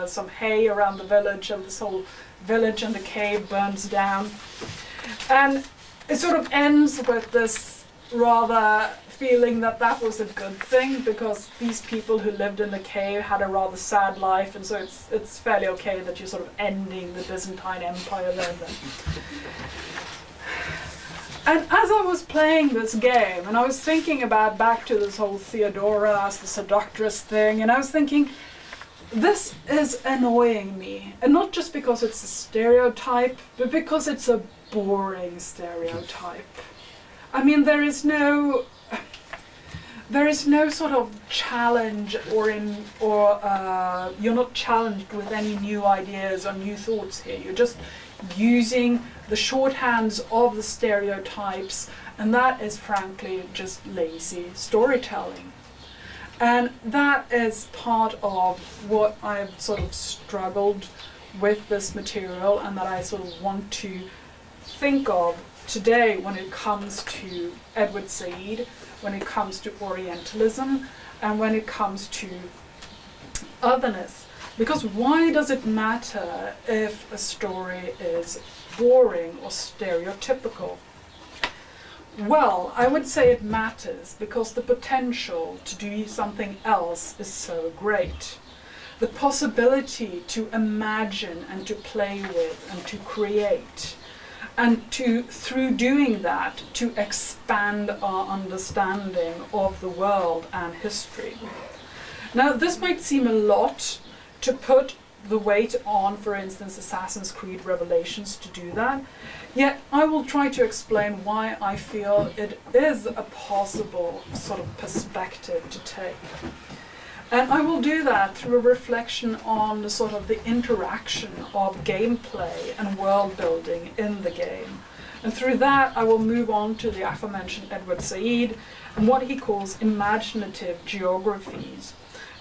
some hay around the village, and this whole village and the cave burns down. And it sort of ends with this rather feeling that that was a good thing, because these people who lived in the cave had a rather sad life, and so it's fairly okay that you're sort of ending the Byzantine Empire there then. And as I was playing this game, and I was thinking about back to this whole Theodora as the seductress thing, and I was thinking, this is annoying me. And not just because it's a stereotype, but because it's a boring stereotype. I mean, there is no sort of challenge, or you're not challenged with any new ideas or new thoughts here. You're just using the shorthands of the stereotypes, and that is frankly just lazy storytelling. And that is part of what I've sort of struggled with this material, and that I sort of want to think of today when it comes to Edward Said, when it comes to Orientalism, and when it comes to otherness. Because why does it matter if a story is boring or stereotypical? Well, I would say it matters because the potential to do something else is so great. The possibility to imagine and to play with and to create, and to, through doing that, to expand our understanding of the world and history. Now, this might seem a lot to put the weight on, for instance, Assassin's Creed Revelations to do that, yet I will try to explain why I feel it is a possible sort of perspective to take. And I will do that through a reflection on the sort of the interaction of gameplay and world building in the game. And through that I will move on to the aforementioned Edward Said and what he calls imaginative geographies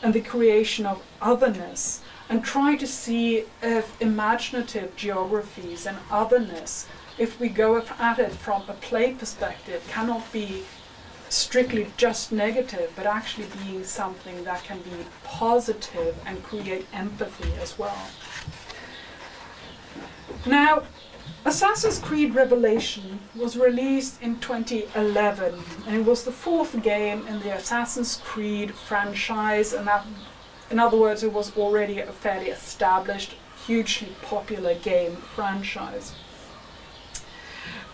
and the creation of otherness, and try to see if imaginative geographies and otherness, if we go at it from a play perspective, cannot be strictly just negative, but actually being something that can be positive and create empathy as well. Now, Assassin's Creed Revelation was released in 2011, and it was the fourth game in the Assassin's Creed franchise, and that, in other words, it was already a fairly established, hugely popular game franchise.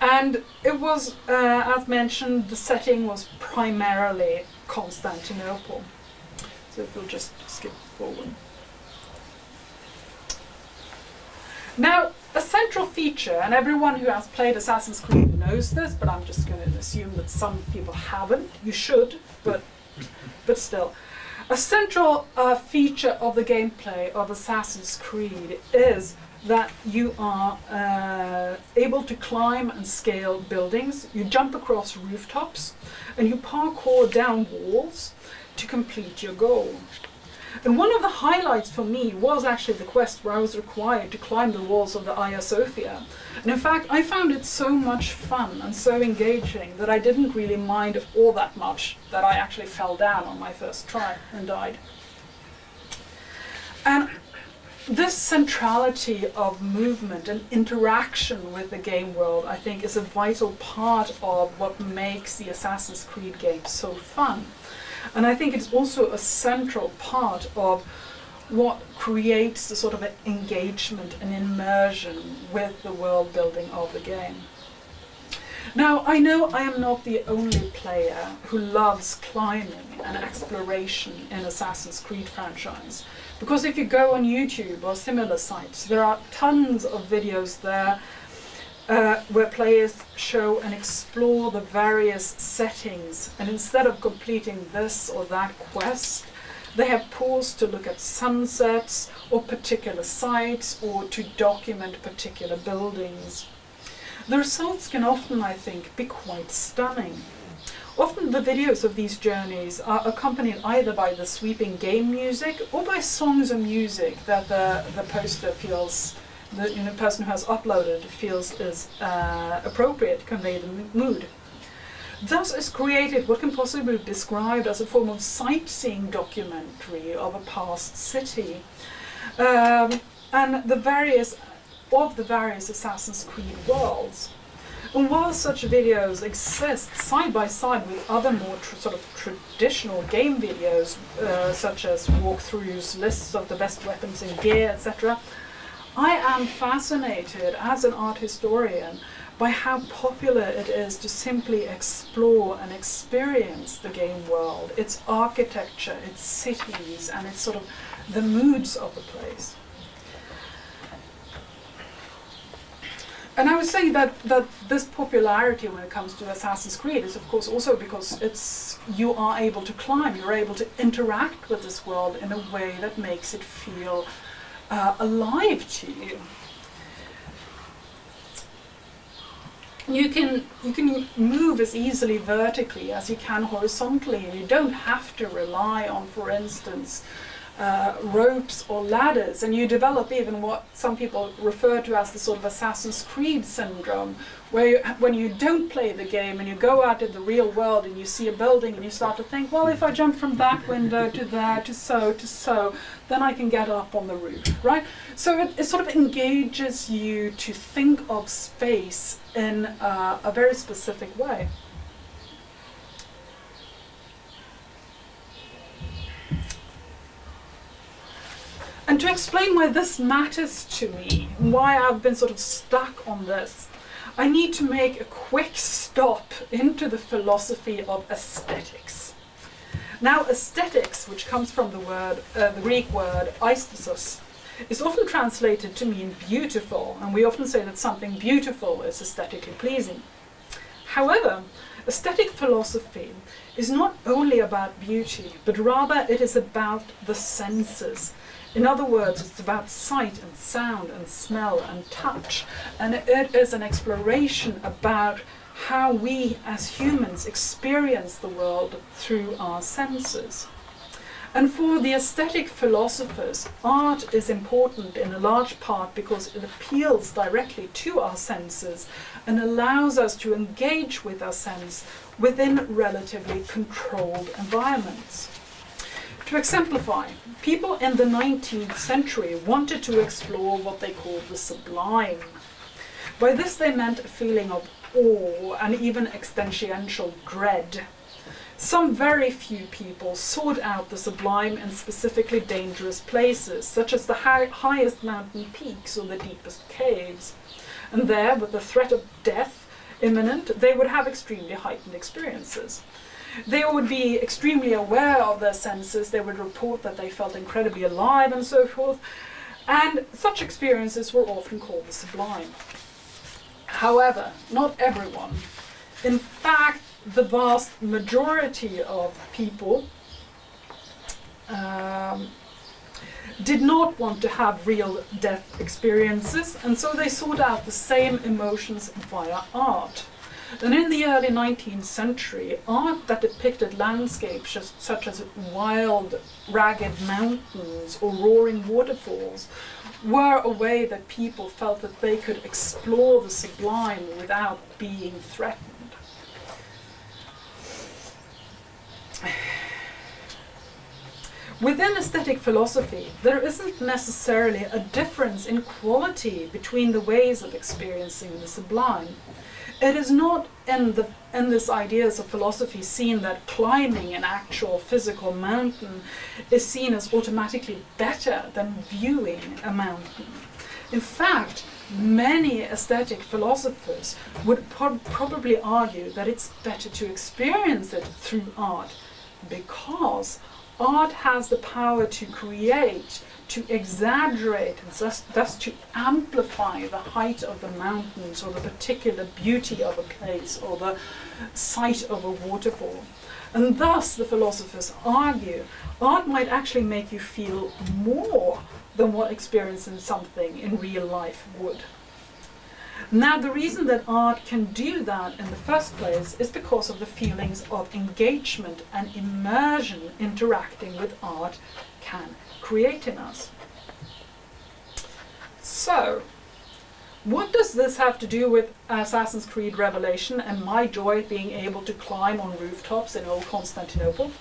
And it was, as mentioned, the setting was primarily Constantinople. So if we'll just skip forward. Now, a central feature, and everyone who has played Assassin's Creed knows this, but I'm just going to assume that some people haven't. You should, but still. A central feature of the gameplay of Assassin's Creed is that you are able to climb and scale buildings, you jump across rooftops, and you parkour down walls to complete your goal. And one of the highlights for me was actually the quest where I was required to climb the walls of the Hagia Sophia. And in fact, I found it so much fun and so engaging that I didn't really mind all that much that I actually fell down on my first try and died. And this centrality of movement and interaction with the game world, I think, is a vital part of what makes the Assassin's Creed games so fun. And I think it's also a central part of what creates the sort of engagement and immersion with the world building of the game. Now, I know I am not the only player who loves climbing and exploration in Assassin's Creed franchise. Because if you go on YouTube or similar sites, there are tons of videos there where players show and explore the various settings, and instead of completing this or that quest, they have paused to look at sunsets or particular sites or to document particular buildings. The results can often, I think, be quite stunning. Often the videos of these journeys are accompanied either by the sweeping game music or by songs of music that the poster feels, the person who has uploaded feels is appropriate to convey the mood. Thus is created what can possibly be described as a form of sightseeing documentary of a past city, and the various Assassin's Creed worlds. And while such videos exist side by side with other more sort of traditional game videos, such as walkthroughs, lists of the best weapons and gear, etc., I am fascinated as an art historian by how popular it is to simply explore and experience the game world, its architecture, its cities, and its sort of the moods of the place. And I was saying that this popularity when it comes to Assassin's Creed is of course also because you are able to climb, you're able to interact with this world in a way that makes it feel alive to you. You can move as easily vertically as you can horizontally, and you don't have to rely on, for instance, ropes or ladders, and you develop even what some people refer to as the sort of Assassin's Creed syndrome, where when you don't play the game and you go out in the real world and you see a building and you start to think, well, if I jump from that window to there to so, then I can get up on the roof, right? So it sort of engages you to think of space in a very specific way. And to explain why this matters to me, why I've been sort of stuck on this, I need to make a quick stop into the philosophy of aesthetics. Now, aesthetics, which comes from the Greek word aesthesis, is often translated to mean beautiful, and we often say that something beautiful is aesthetically pleasing. However, aesthetic philosophy is not only about beauty, but rather it is about the senses. In other words, it's about sight and sound and smell and touch, and it is an exploration about how we as humans experience the world through our senses. And for the aesthetic philosophers, art is important in a large part because it appeals directly to our senses and allows us to engage with our sense within relatively controlled environments. To exemplify, people in the 19th century wanted to explore what they called the sublime. By this they meant a feeling of awe and even existential dread. Some very few people sought out the sublime in specifically dangerous places, such as the highest mountain peaks or the deepest caves. And there, with the threat of death imminent, they would have extremely heightened experiences. They would be extremely aware of their senses, they would report that they felt incredibly alive and so forth, and such experiences were often called the sublime. However, not everyone. In fact, the vast majority of people did not want to have real death experiences, and so they sought out the same emotions via art. And in the early 19th century, art that depicted landscapes such as wild, ragged mountains or roaring waterfalls were a way that people felt that they could explore the sublime without being threatened. Within aesthetic philosophy, there isn't necessarily a difference in quality between the ways of experiencing the sublime. It is not in this ideas of philosophy seen that climbing an actual physical mountain is seen as automatically better than viewing a mountain. In fact, many aesthetic philosophers would probably argue that it's better to experience it through art, because art has the power to create, to exaggerate, and thus to amplify the height of the mountains or the particular beauty of a place or the sight of a waterfall. And thus, the philosophers argue, art might actually make you feel more than what experiencing something in real life would. Now, the reason that art can do that in the first place is because of the feelings of engagement and immersion interacting with art can create in us. So, what does this have to do with Assassin's Creed Revelation and my joy at being able to climb on rooftops in old Constantinople?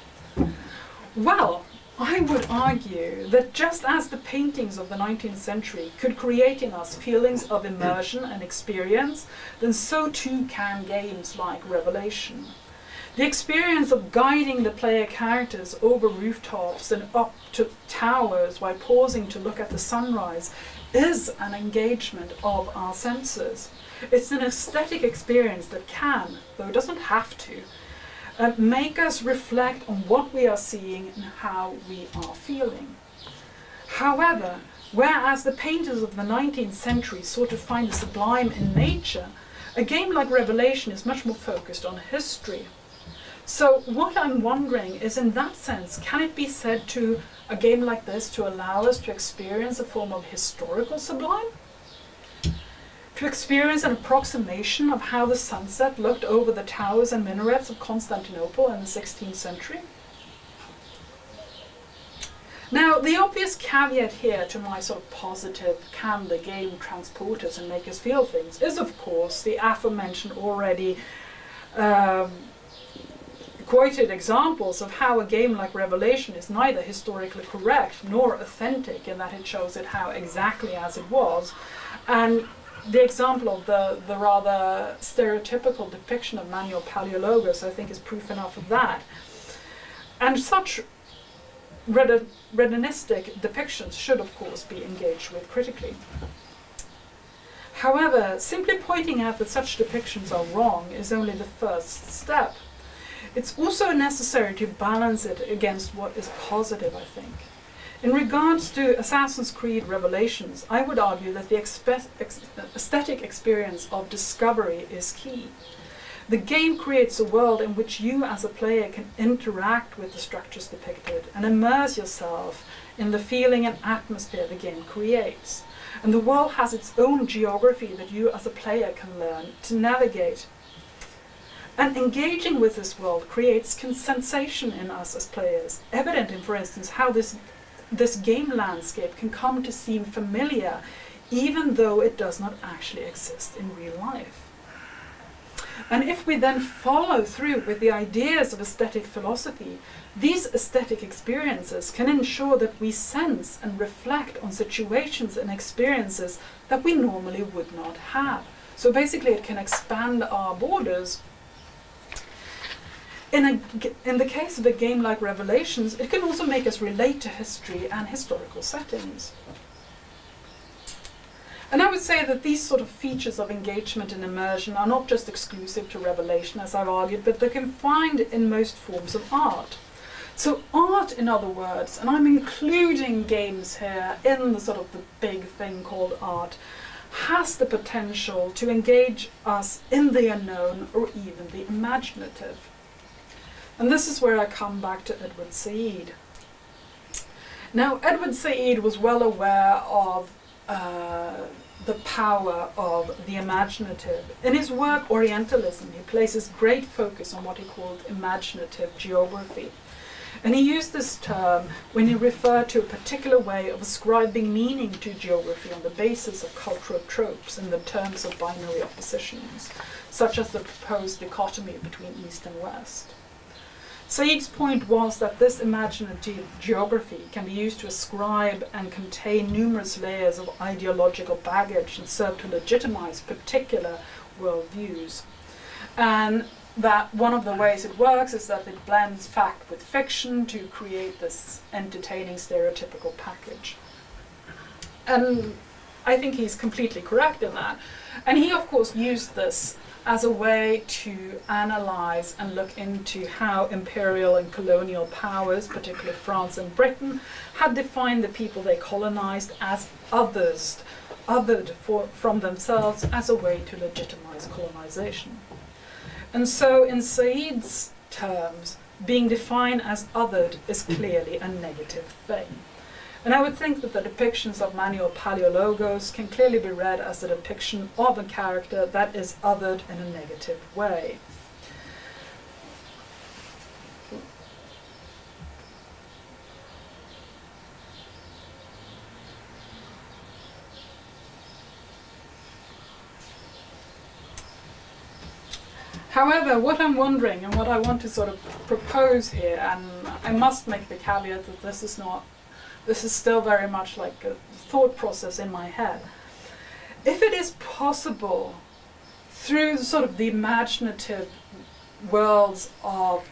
Well, I would argue that just as the paintings of the 19th century could create in us feelings of immersion and experience, then so too can games like Revelation. The experience of guiding the player characters over rooftops and up to towers while pausing to look at the sunrise is an engagement of our senses. It's an aesthetic experience that can, though it doesn't have to, make us reflect on what we are seeing and how we are feeling. However, whereas the painters of the 19th century sort of find the sublime in nature, a game like Revelation is much more focused on history. So what I'm wondering is, in that sense, can it be said to a game like this to allow us to experience a form of historical sublime? To experience an approximation of how the sunset looked over the towers and minarets of Constantinople in the 16th century? Now, the obvious caveat here to my sort of positive, can the game transport us and make us feel things, is of course the aforementioned already quoted examples of how a game like Revelation is neither historically correct nor authentic in that it shows it how exactly as it was, and the example of the rather stereotypical depiction of Manuel Paleologos, I think, is proof enough of that. And such redunistic depictions should, of course, be engaged with critically. However, simply pointing out that such depictions are wrong is only the first step. It's also necessary to balance it against what is positive, I think. In regards to Assassin's Creed Revelations, I would argue that the aesthetic experience of discovery is key. The game creates a world in which you as a player can interact with the structures depicted and immerse yourself in the feeling and atmosphere the game creates. And the world has its own geography that you as a player can learn to navigate. And engaging with this world creates sensation in us as players, evident in, for instance, how this game landscape can come to seem familiar, even though it does not actually exist in real life. And if we then follow through with the ideas of aesthetic philosophy, these aesthetic experiences can ensure that we sense and reflect on situations and experiences that we normally would not have. So basically it can expand our borders. In the case of a game like Revelations, it can also make us relate to history and historical settings. And I would say that these sort of features of engagement and immersion are not just exclusive to Revelation, as I've argued, but they can find in most forms of art. So art, in other words, and I'm including games here in the sort of the big thing called art, has the potential to engage us in the unknown or even the imaginative. And this is where I come back to Edward Said. Now, Edward Said was well aware of the power of the imaginative. In his work Orientalism, he places great focus on what he called imaginative geography. And he used this term when he referred to a particular way of ascribing meaning to geography on the basis of cultural tropes in the terms of binary oppositions, such as the proposed dichotomy between East and West. Said's point was that this imaginative geography can be used to ascribe and contain numerous layers of ideological baggage and serve to legitimize particular worldviews. And that one of the ways it works is that it blends fact with fiction to create this entertaining stereotypical package. And I think he's completely correct in that. And he, of course, used this as a way to analyze and look into how imperial and colonial powers, particularly France and Britain, had defined the people they colonized as othered from themselves as a way to legitimize colonization. And so in Said's terms, being defined as othered is clearly a negative thing. And I would think that the depictions of Manuel Paleologos can clearly be read as a depiction of a character that is othered in a negative way. However, what I'm wondering and what I want to sort of propose here, and I must make the caveat that this is still very much like a thought process in my head. If it is possible, through sort of the imaginative worlds of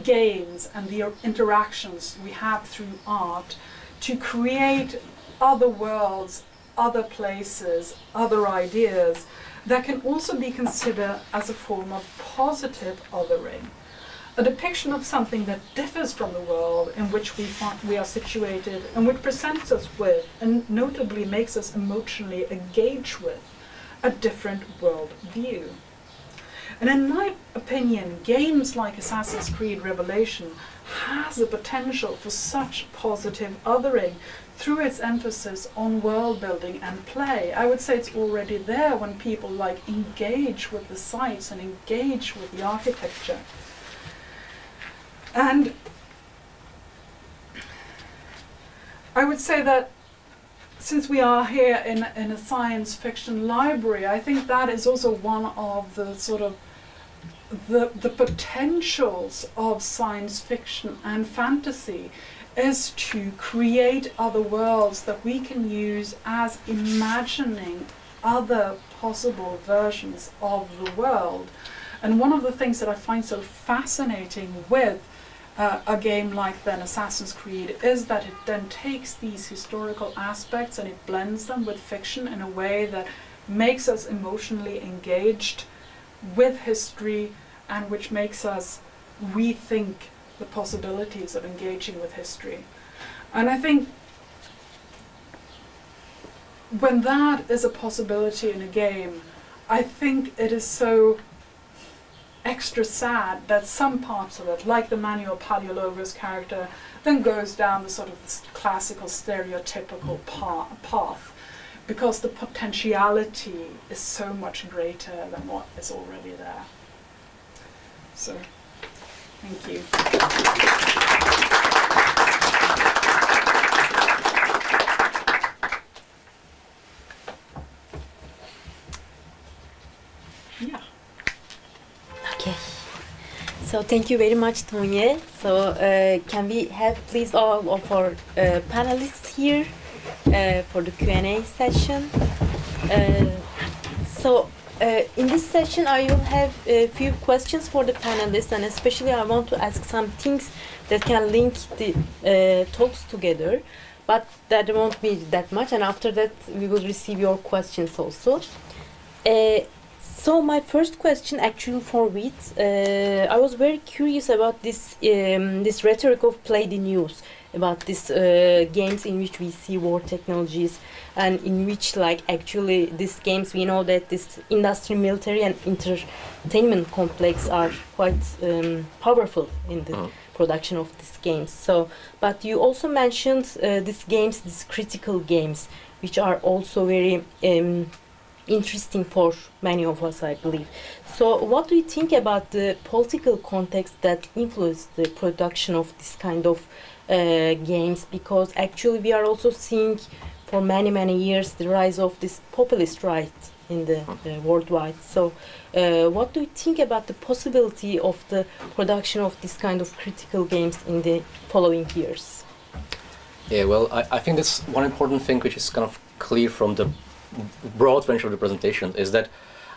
games and the interactions we have through art, to create other worlds, other places, other ideas, that can also be considered as a form of positive othering. A depiction of something that differs from the world in which we are situated and which presents us with, and notably makes us emotionally engage with, a different world view. And in my opinion, games like Assassin's Creed Revelation has the potential for such positive othering through its emphasis on world building and play. I would say it's already there when people like engage with the sites and engage with the architecture. And I would say that since we are here in a science fiction library, I think that is also one of the sort of the potentials of science fiction and fantasy, is to create other worlds that we can use as imagining other possible versions of the world. And one of the things that I find so fascinating with a game like then Assassin's Creed is that it then takes these historical aspects and it blends them with fiction in a way that makes us emotionally engaged with history and which makes us rethink the possibilities of engaging with history. And I think when that is a possibility in a game, I think it is so extra sad that some parts of it, like the Manuel Paleologos character, then goes down the sort of this classical stereotypical path, because the potentiality is so much greater than what is already there. So, thank you. Yeah. Okay. So thank you very much, Tonje. So can we have please all of our panelists here for the Q&A session. In this session, I will have a few questions for the panelists, and especially I want to ask some things that can link the talks together, but that won't be that much, and after that we will receive your questions also. So my first question, actually for Wit, I was very curious about this this rhetoric of play the news, about these games in which we see war technologies, and in which, like, actually these games, we know that this industry, military and entertainment complex are quite powerful in the production of these games. So, but you also mentioned these games, these critical games, which are also very interesting for many of us, I believe. So what do you think about the political context that influenced the production of this kind of games? Because actually we are also seeing for many, many years the rise of this populist right in the worldwide. So what do you think about the possibility of the production of this kind of critical games in the following years? Yeah, well, I think that's one important thing which is kind of clear from the broad range of the presentation, is that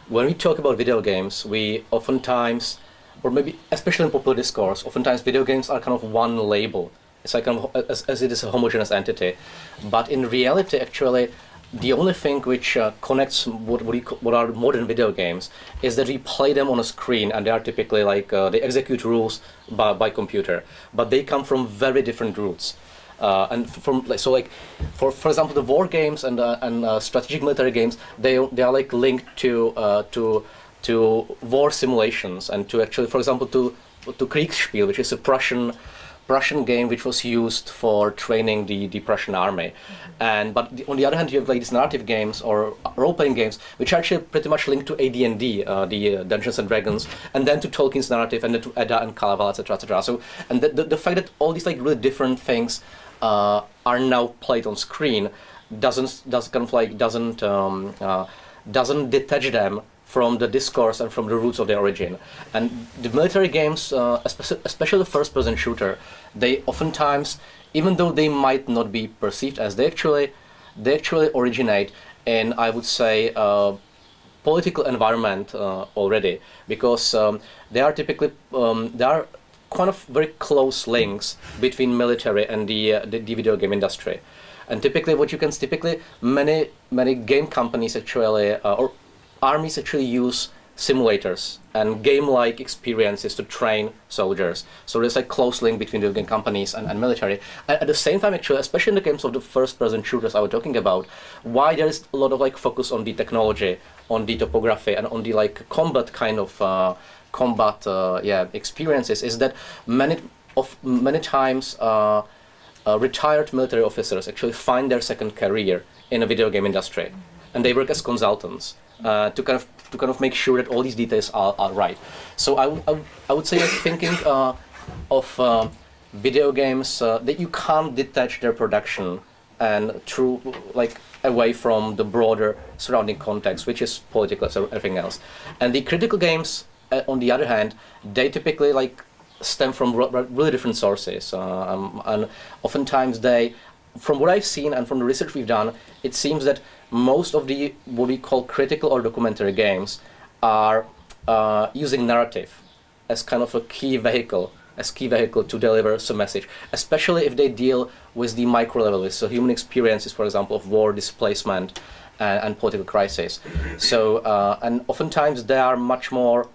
when we talk about video games, we oftentimes, or maybe especially in popular discourse, oftentimes video games are kind of one label. It's like kind of, as it is a homogeneous entity. But in reality, actually, the only thing which connects what are modern video games is that we play them on a screen, and they are typically like they execute rules by computer, but they come from very different roots. And from for example, the war games and strategic military games, they are like linked to war simulations, and to actually, for example, to Kriegsspiel, which is a Prussian game which was used for training the Prussian army. But on the other hand, you have like these narrative games or role-playing games which are actually pretty much linked to AD&D, the Dungeons and Dragons, and then to Tolkien's narrative, and then to Edda and Kalevala, etc., etc. So, and the fact that all these like really different things are now played on screen doesn't detach them from the discourse and from the roots of their origin. And the military games, especially the first-person shooter, they oftentimes, even though they might not be perceived as, they actually originate in, I would say, political environment already, because they are typically there are kind of very close links between military and the video game industry. And typically, many game companies actually or armies actually use simulators and game-like experiences to train soldiers. So there's a close link between the game companies and military. And at the same time, actually, especially in the games of the first-person shooters I was talking about, why there is a lot of like focus on the technology, on the topography, and on the like combat kind of experiences, is that many times retired military officers actually find their second career in a video game industry, and they work as consultants. To kind of make sure that all these details are right. So I would say, like, thinking of video games, that you can't detach their production and away from the broader surrounding context, which is political, so everything else. And the critical games, on the other hand, they typically like stem from really different sources, and oftentimes they, from what I've seen and from the research we've done, it seems that most of the what we call critical or documentary games are using narrative as kind of a key vehicle to deliver some message, especially if they deal with the micro level, so human experiences, for example, of war, displacement, and political crisis. So and oftentimes they are much more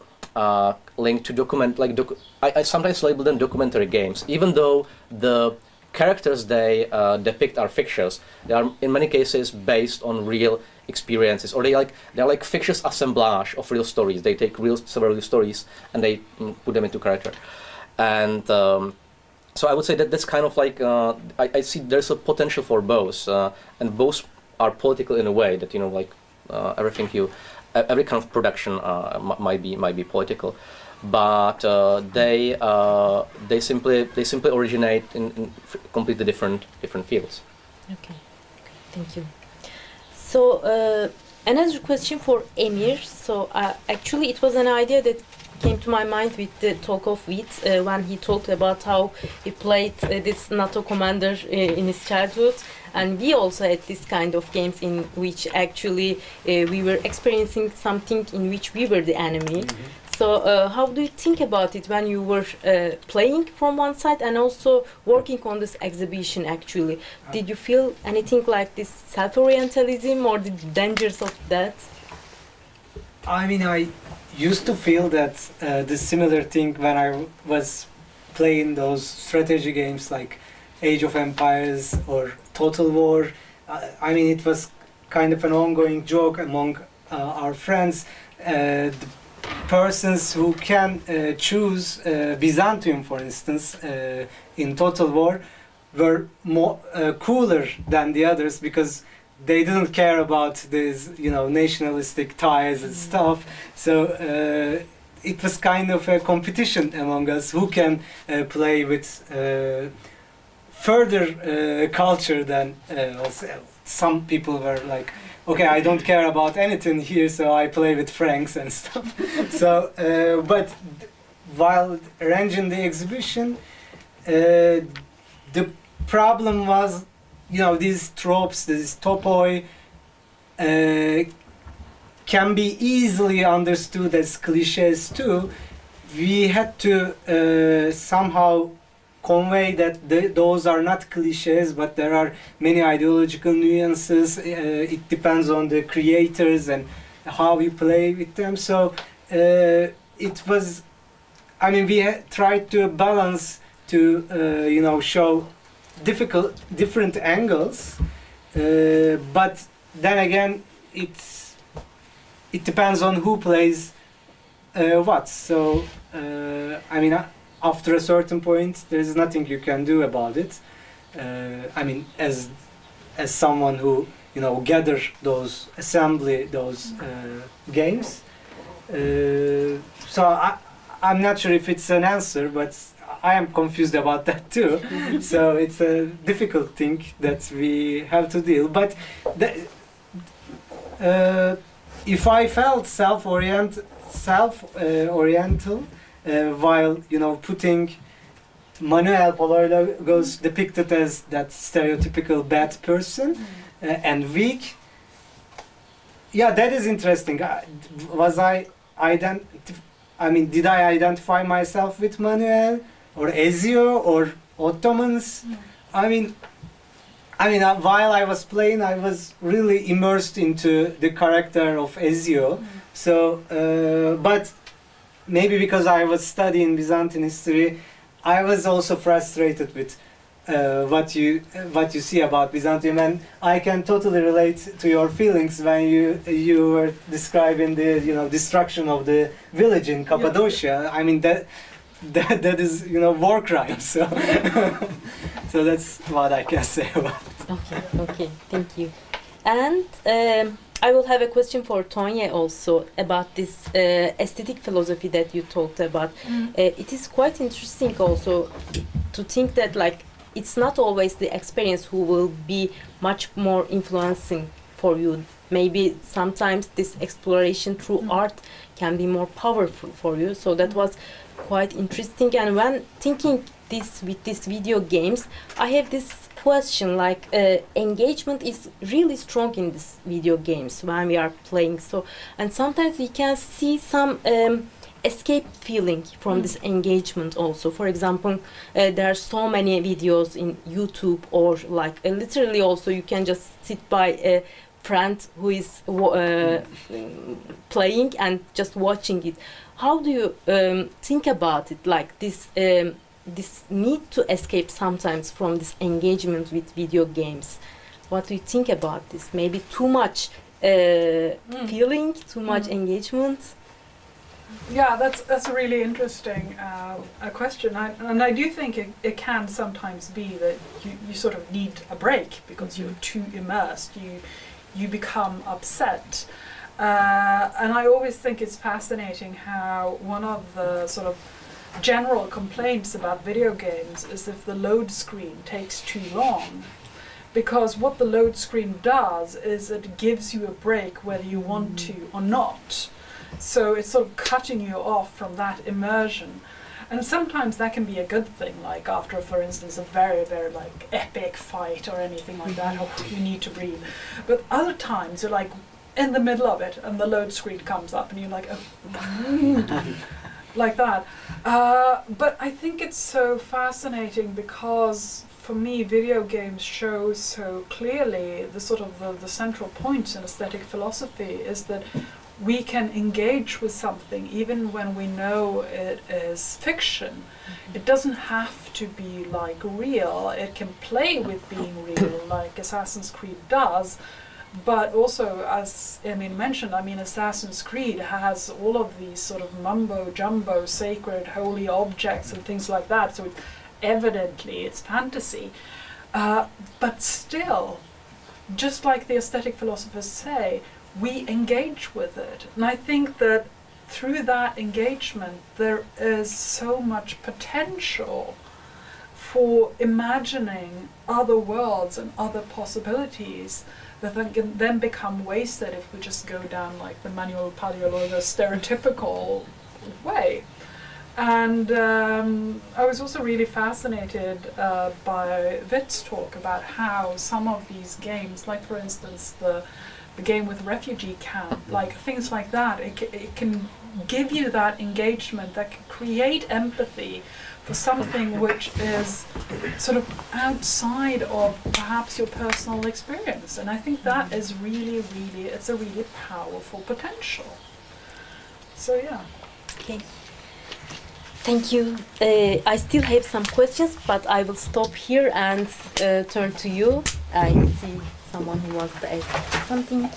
linked to I sometimes label them documentary games, even though the characters they depict are fictitious. They are in many cases based on real experiences, or they're like fictitious assemblage of real stories. They take several real stories and they put them into character. And so I would say that that's kind of like I see there's a potential for both, and both are political in a way that, you know, like every kind of production might be political. But they simply originate in completely different fields. Okay, thank you. So another question for Emir. So actually, it was an idea that came to my mind with the talk of Vít when he talked about how he played this NATO commander in his childhood, and we also had this kind of games in which actually we were experiencing something in which we were the enemy. Mm-hmm. So how do you think about it when you were playing from one side and also working on this exhibition actually? Did you feel anything like this self-orientalism or the dangers of that? I mean, I used to feel that this similar thing when I was playing those strategy games like Age of Empires or Total War. I mean, it was kind of an ongoing joke among our friends. The persons who can choose Byzantium, for instance, in Total War, were more cooler than the others because they didn't care about these, you know, nationalistic ties and stuff. So it was kind of a competition among us who can play with further culture than some people were like, okay, I don't care about anything here, so I play with Franks and stuff. So, but while arranging the exhibition, the problem was, you know, these tropes, these topoi, can be easily understood as cliches too. We had to somehow convey that those are not cliches, but there are many ideological nuances. It depends on the creators and how we play with them. So it was, I mean, we tried to balance to, you know, show different angles, but then again, it depends on who plays what. So, I mean, after a certain point, there's nothing you can do about it. I mean, as someone who, you know, assembly those games. So I'm not sure if it's an answer, but I am confused about that too. So it's a difficult thing that we have to deal. But if I felt self-oriental, while, you know, putting Manuel Polologos depicted as that stereotypical bad person and weak, yeah, that is interesting. Did I identify myself with Manuel or Ezio or Ottomans? I mean, while I was playing, I was really immersed into the character of Ezio. So, but maybe because I was studying Byzantine history, I was also frustrated with what you see about Byzantium, and I can totally relate to your feelings when you were describing the, you know, destruction of the village in Cappadocia. I mean, that is, you know, war crime. So so that's what I can say about it. Okay, thank you. And I will have a question for Tonya also about this aesthetic philosophy that you talked about. It is quite interesting also to think that, like, it's not always the experience who will be much more influencing for you. Maybe sometimes this exploration through art can be more powerful for you. So that was quite interesting. And when thinking this with these video games, I have this question, like engagement is really strong in these video games when we are playing. So, and sometimes we can see some escape feeling from this engagement also. For example, there are so many videos in YouTube, or like literally also you can just sit by a friend who is playing and just watching it. How do you think about it, like this this need to escape sometimes from this engagement with video games? What do you think about this? Maybe too much feeling, too much engagement? Yeah, that's a really interesting question, and I do think it can sometimes be that you sort of need a break because you're too immersed. You become upset, and I always think it's fascinating how one of the sort of general complaints about video games is if the load screen takes too long. Because what the load screen does is it gives you a break whether you want to or not. So it's sort of cutting you off from that immersion. And sometimes that can be a good thing, like after, for instance, a very, very like epic fight or anything like that, or you need to breathe. But other times you're like in the middle of it and the load screen comes up and you're like, oh, like that. But I think it's so fascinating because for me, video games show so clearly the sort of the central point in aesthetic philosophy is that we can engage with something even when we know it is fiction. It doesn't have to be like real. It can play with being real, like Assassin's Creed does. But also, as Emin mentioned, I mean, Assassin's Creed has all of these sort of mumbo-jumbo, sacred, holy objects and things like that. So evidently it's fantasy. But still, just like the aesthetic philosophers say, we engage with it. And I think that through that engagement, there is so much potential for imagining other worlds and other possibilities that can then become wasted if we just go down like the manual paleol or the stereotypical way. And I was also really fascinated by Vit's talk about how some of these games, like for instance the game with refugee camp, like things like that, it can give you that engagement that can create empathy for something which is sort of outside of perhaps your personal experience. And I think that is really, really, it's a really powerful potential. So yeah. Okay. Thank you. I still have some questions, but I will stop here and turn to you. I see someone who wants to ask something.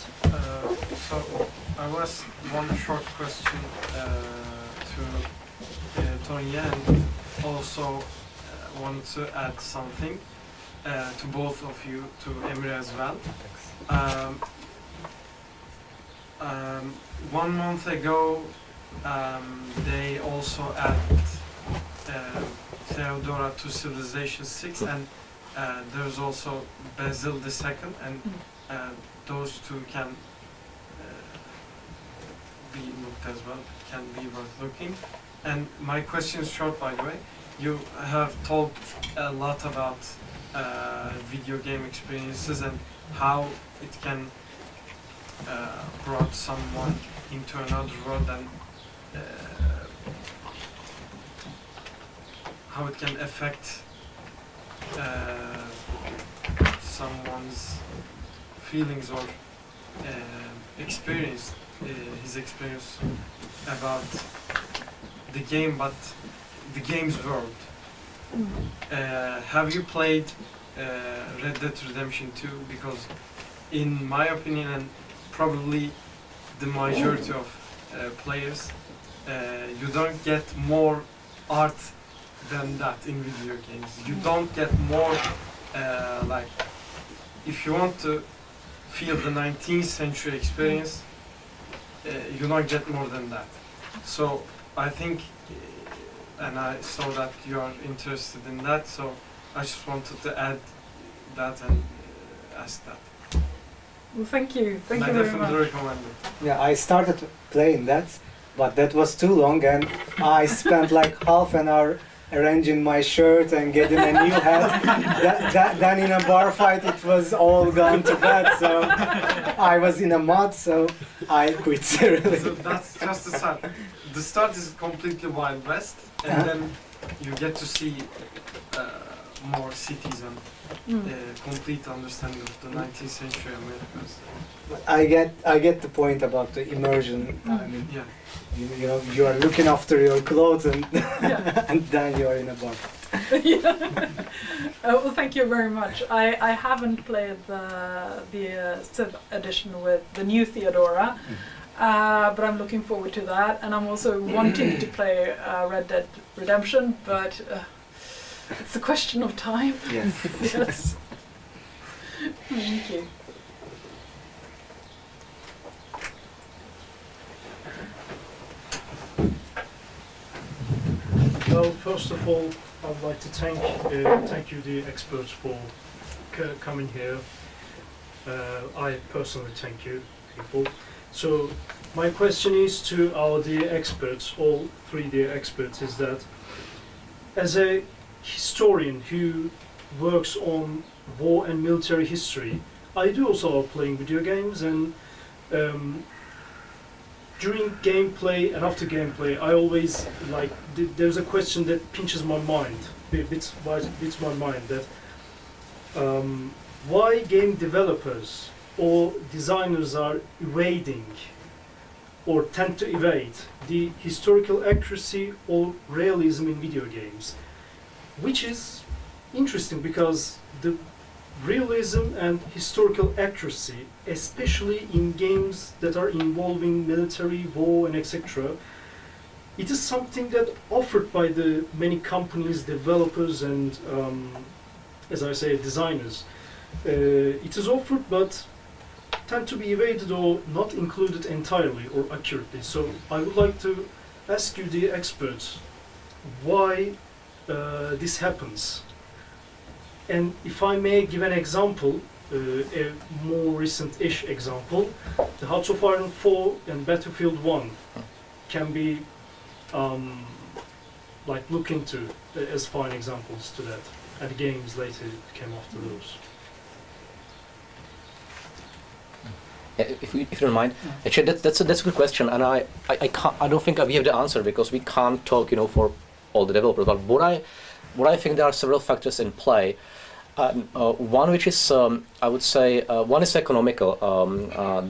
So I was one short question to Tony, and also wanted to add something to both of you, to Emre as well. 1 month ago, they also added Theodora to Civilization 6, and there's also Basil II, and those two can be looked as well, can be worth looking. And my question is short, by the way. You have talked a lot about video game experiences and how it can brought someone into another world, and how it can affect someone's feelings or experience, his experience about the game, but the game's world. Have you played Red Dead Redemption 2? Because in my opinion, and probably the majority of players, you don't get more art than that in video games. You don't get more, like, if you want to feel the 19th century experience, you don't get more than that. So I think, and I saw that you are interested in that, so I just wanted to add that and ask that. Well, thank you. Thank I you very definitely much. recommend it. Yeah, I started playing that, but that was too long, and I spent like half an hour arranging my shirt and getting a new hat. Then in a bar fight it was all gone to bed, so I was in a mud, so I quit. Really. So that's just the start. The start is completely Wild West, and then you get to see more cities and complete understanding of the 19th century Americas. I get the point about the immersion. I mean, Yeah. you know, you are looking after your clothes, and Yeah. and then you are in a bar. Yeah. Well, thank you very much. I haven't played the Civ edition with the new Theodora, but I'm looking forward to that, and I'm also wanting to play Red Dead Redemption, but it's a question of time. Yes. Yes. Thank you. Well, first of all, I'd like to thank you, the experts, for coming here. I personally thank you, people. So, my question is to our dear experts, all three dear experts, is that as a historian who works on war and military history, I do also love playing video games, and during gameplay and after gameplay, I always like, there's a question that pinches my mind, bits my mind, that why game developers or designers are evading or tend to evade the historical accuracy or realism in video games, which is interesting because the realism and historical accuracy, especially in games that are involving military, war, and etc., it is something that offered by the many companies, developers, and as I say, designers. It is offered, but tend to be evaded or not included entirely or accurately. So I would like to ask you, the experts, why this happens. And if I may give an example, a more recent-ish example, the Hearts of Iron 4 and Battlefield 1 can be like look into as fine examples to that, and the games later came after those. Yeah, if you don't mind, actually that's a good question, and I don't think we have the answer, because we can't talk, you know, for all the developers. But what I think, there are several factors in play. One which is I would say one is economical.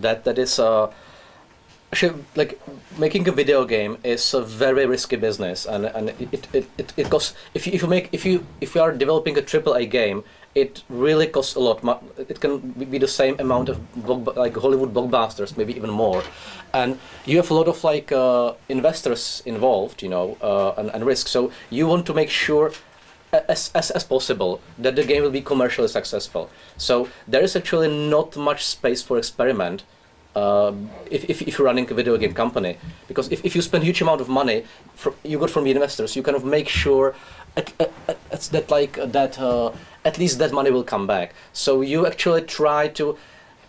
That is actually, like, making a video game is a very risky business, and it costs, if you are developing a AAA game, it really costs a lot. It can be the same amount of like Hollywood blockbusters, maybe even more, and you have a lot of like investors involved, you know, and risk. So you want to make sure as possible that the game will be commercially successful. So there is actually not much space for experiment if you're running a video game company, because if you spend a huge amount of money you got from the investors, you kind of make sure at least that money will come back. So you actually try to,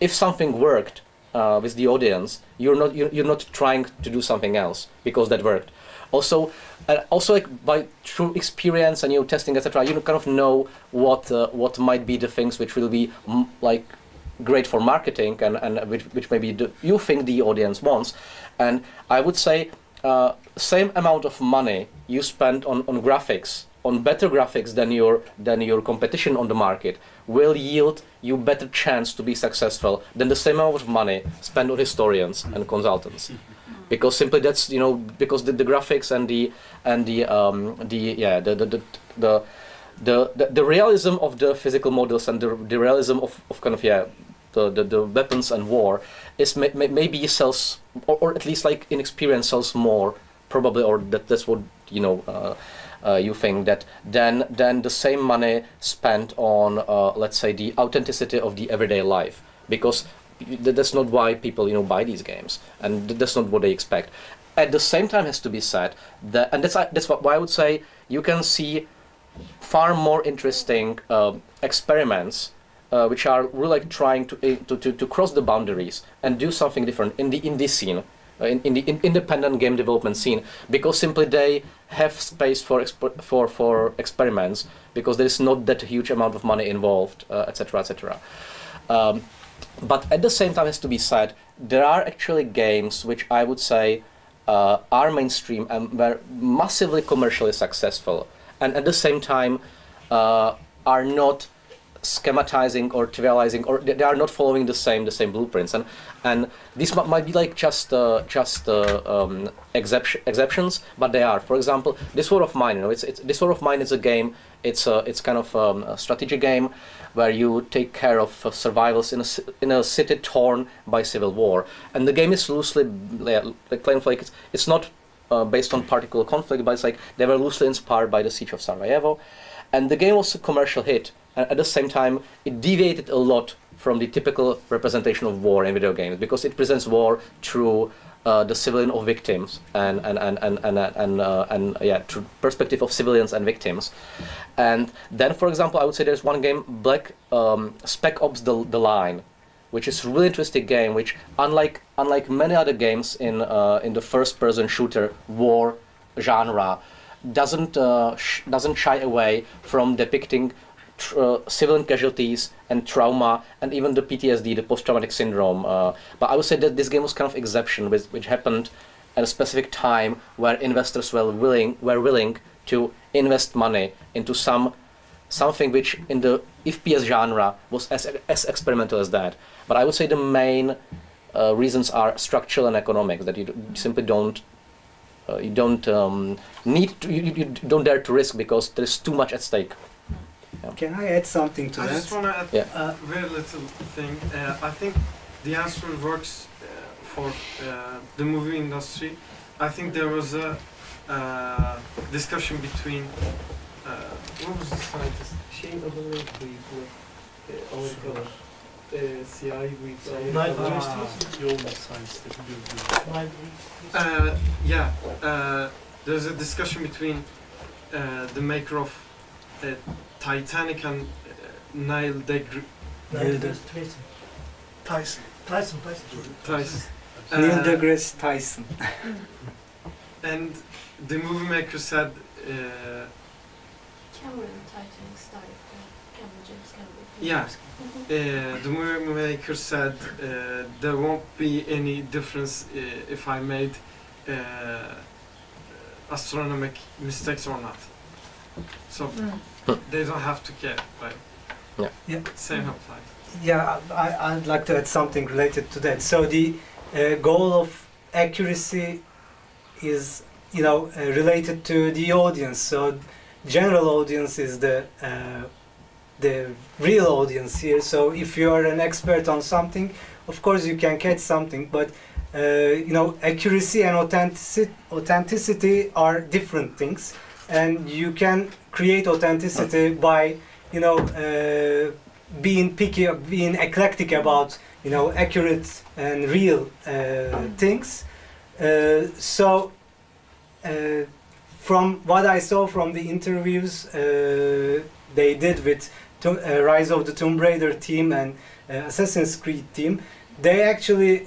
if something worked with the audience, you're not trying to do something else because that worked. Also like by true experience and testing, etc., you kind of know what might be the things which will be like great for marketing and which maybe you think the audience wants. And I would say same amount of money you spend on graphics, on better graphics than your competition on the market, will yield you better chance to be successful than the same amount of money spent on historians and consultants. Because simply that's, you know, because the graphics and the realism of the physical models and the realism of kind of the weapons and war is maybe sells, or at least like in experience sells more probably, or that's what, you know, you think, that than the same money spent on let's say the authenticity of the everyday life, because that's not why people, you know, buy these games, and that's not what they expect. At the same time, has to be said that, and that's why I would say you can see far more interesting experiments which are really like trying to cross the boundaries and do something different in the indie scene, in the independent game development scene, because simply they have space for experiments, because there is not that huge amount of money involved, etc., etc. But at the same time, has to be said, there are actually games which I would say are mainstream and were massively commercially successful, and at the same time are not schematizing or trivializing, or they are not following the same blueprints, and these might be like just exceptions, but they are. For example, This War of Mine. You know, This War of Mine is a game. It's kind of a strategy game where you take care of survivors in a city torn by civil war, and the game is loosely claimed like it's not based on particular conflict, but it's like they were loosely inspired by the siege of Sarajevo, and the game was a commercial hit. And at the same time, it deviated a lot from the typical representation of war in video games, because it presents war through the civilian of victims and through perspective of civilians and victims. And then, for example, I would say there's one game, Spec Ops: The Line, which is a really interesting game, which unlike many other games in the first-person shooter war genre, doesn't shy away from depicting civilian casualties and trauma and even the PTSD, the post-traumatic syndrome. But I would say that this game was kind of exception, which happened at a specific time where investors were willing to invest money into something which in the FPS genre was as experimental as that. But I would say the main reasons are structural and economics, that you simply don't dare to risk because there's too much at stake. Yeah. Can I add something to that? I just want to add a very little thing. I think the answer works for the movie industry. I think there was a discussion between what was the scientist? Amerikalı. Siyahi bu yeah, there's a discussion between the maker of Titanic and Neil Tyson. Neil deGrasse Tyson. And the movie maker said Cameron Titanic started Cameron James Cameron. yeah, the movie maker said there won't be any difference if I made astronomic mistakes or not. So they don't have to care. Like, Yeah. Same applies. Yeah, I'd like to add something related to that. So the goal of accuracy is, you know, related to the audience. So general audience is the real audience here. So if you are an expert on something, of course you can catch something, but you know, accuracy and authenticity are different things, and you can create authenticity by, you know, being picky, being eclectic about, you know, accurate and real things. From what I saw from the interviews they did with Rise of the Tomb Raider team and Assassin's Creed team, they actually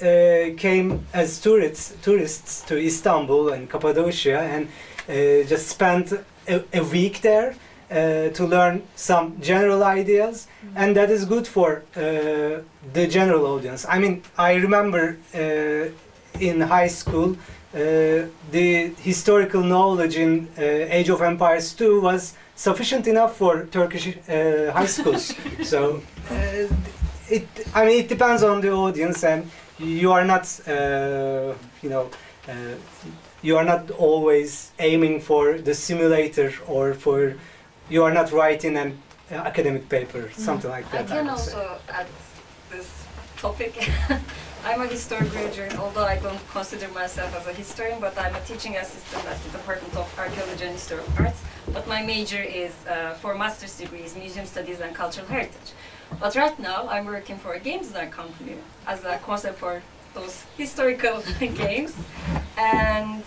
came as tourists to Istanbul and Cappadocia and just spent a week there to learn some general ideas, and that is good for the general audience. I mean, I remember in high school the historical knowledge in Age of Empires 2 was sufficient enough for Turkish high schools. So I mean, it depends on the audience, and you are not, you know, you are not always aiming for the simulator, or for, you are not writing an academic paper, something like that. I can also add this topic. I'm a history graduate, although I don't consider myself as a historian, but I'm a teaching assistant at the Department of Archaeology and History of Arts. But my major is, for master's degree, is Museum Studies and Cultural Heritage. But right now, I'm working for a game design company as a concept for those historical games. And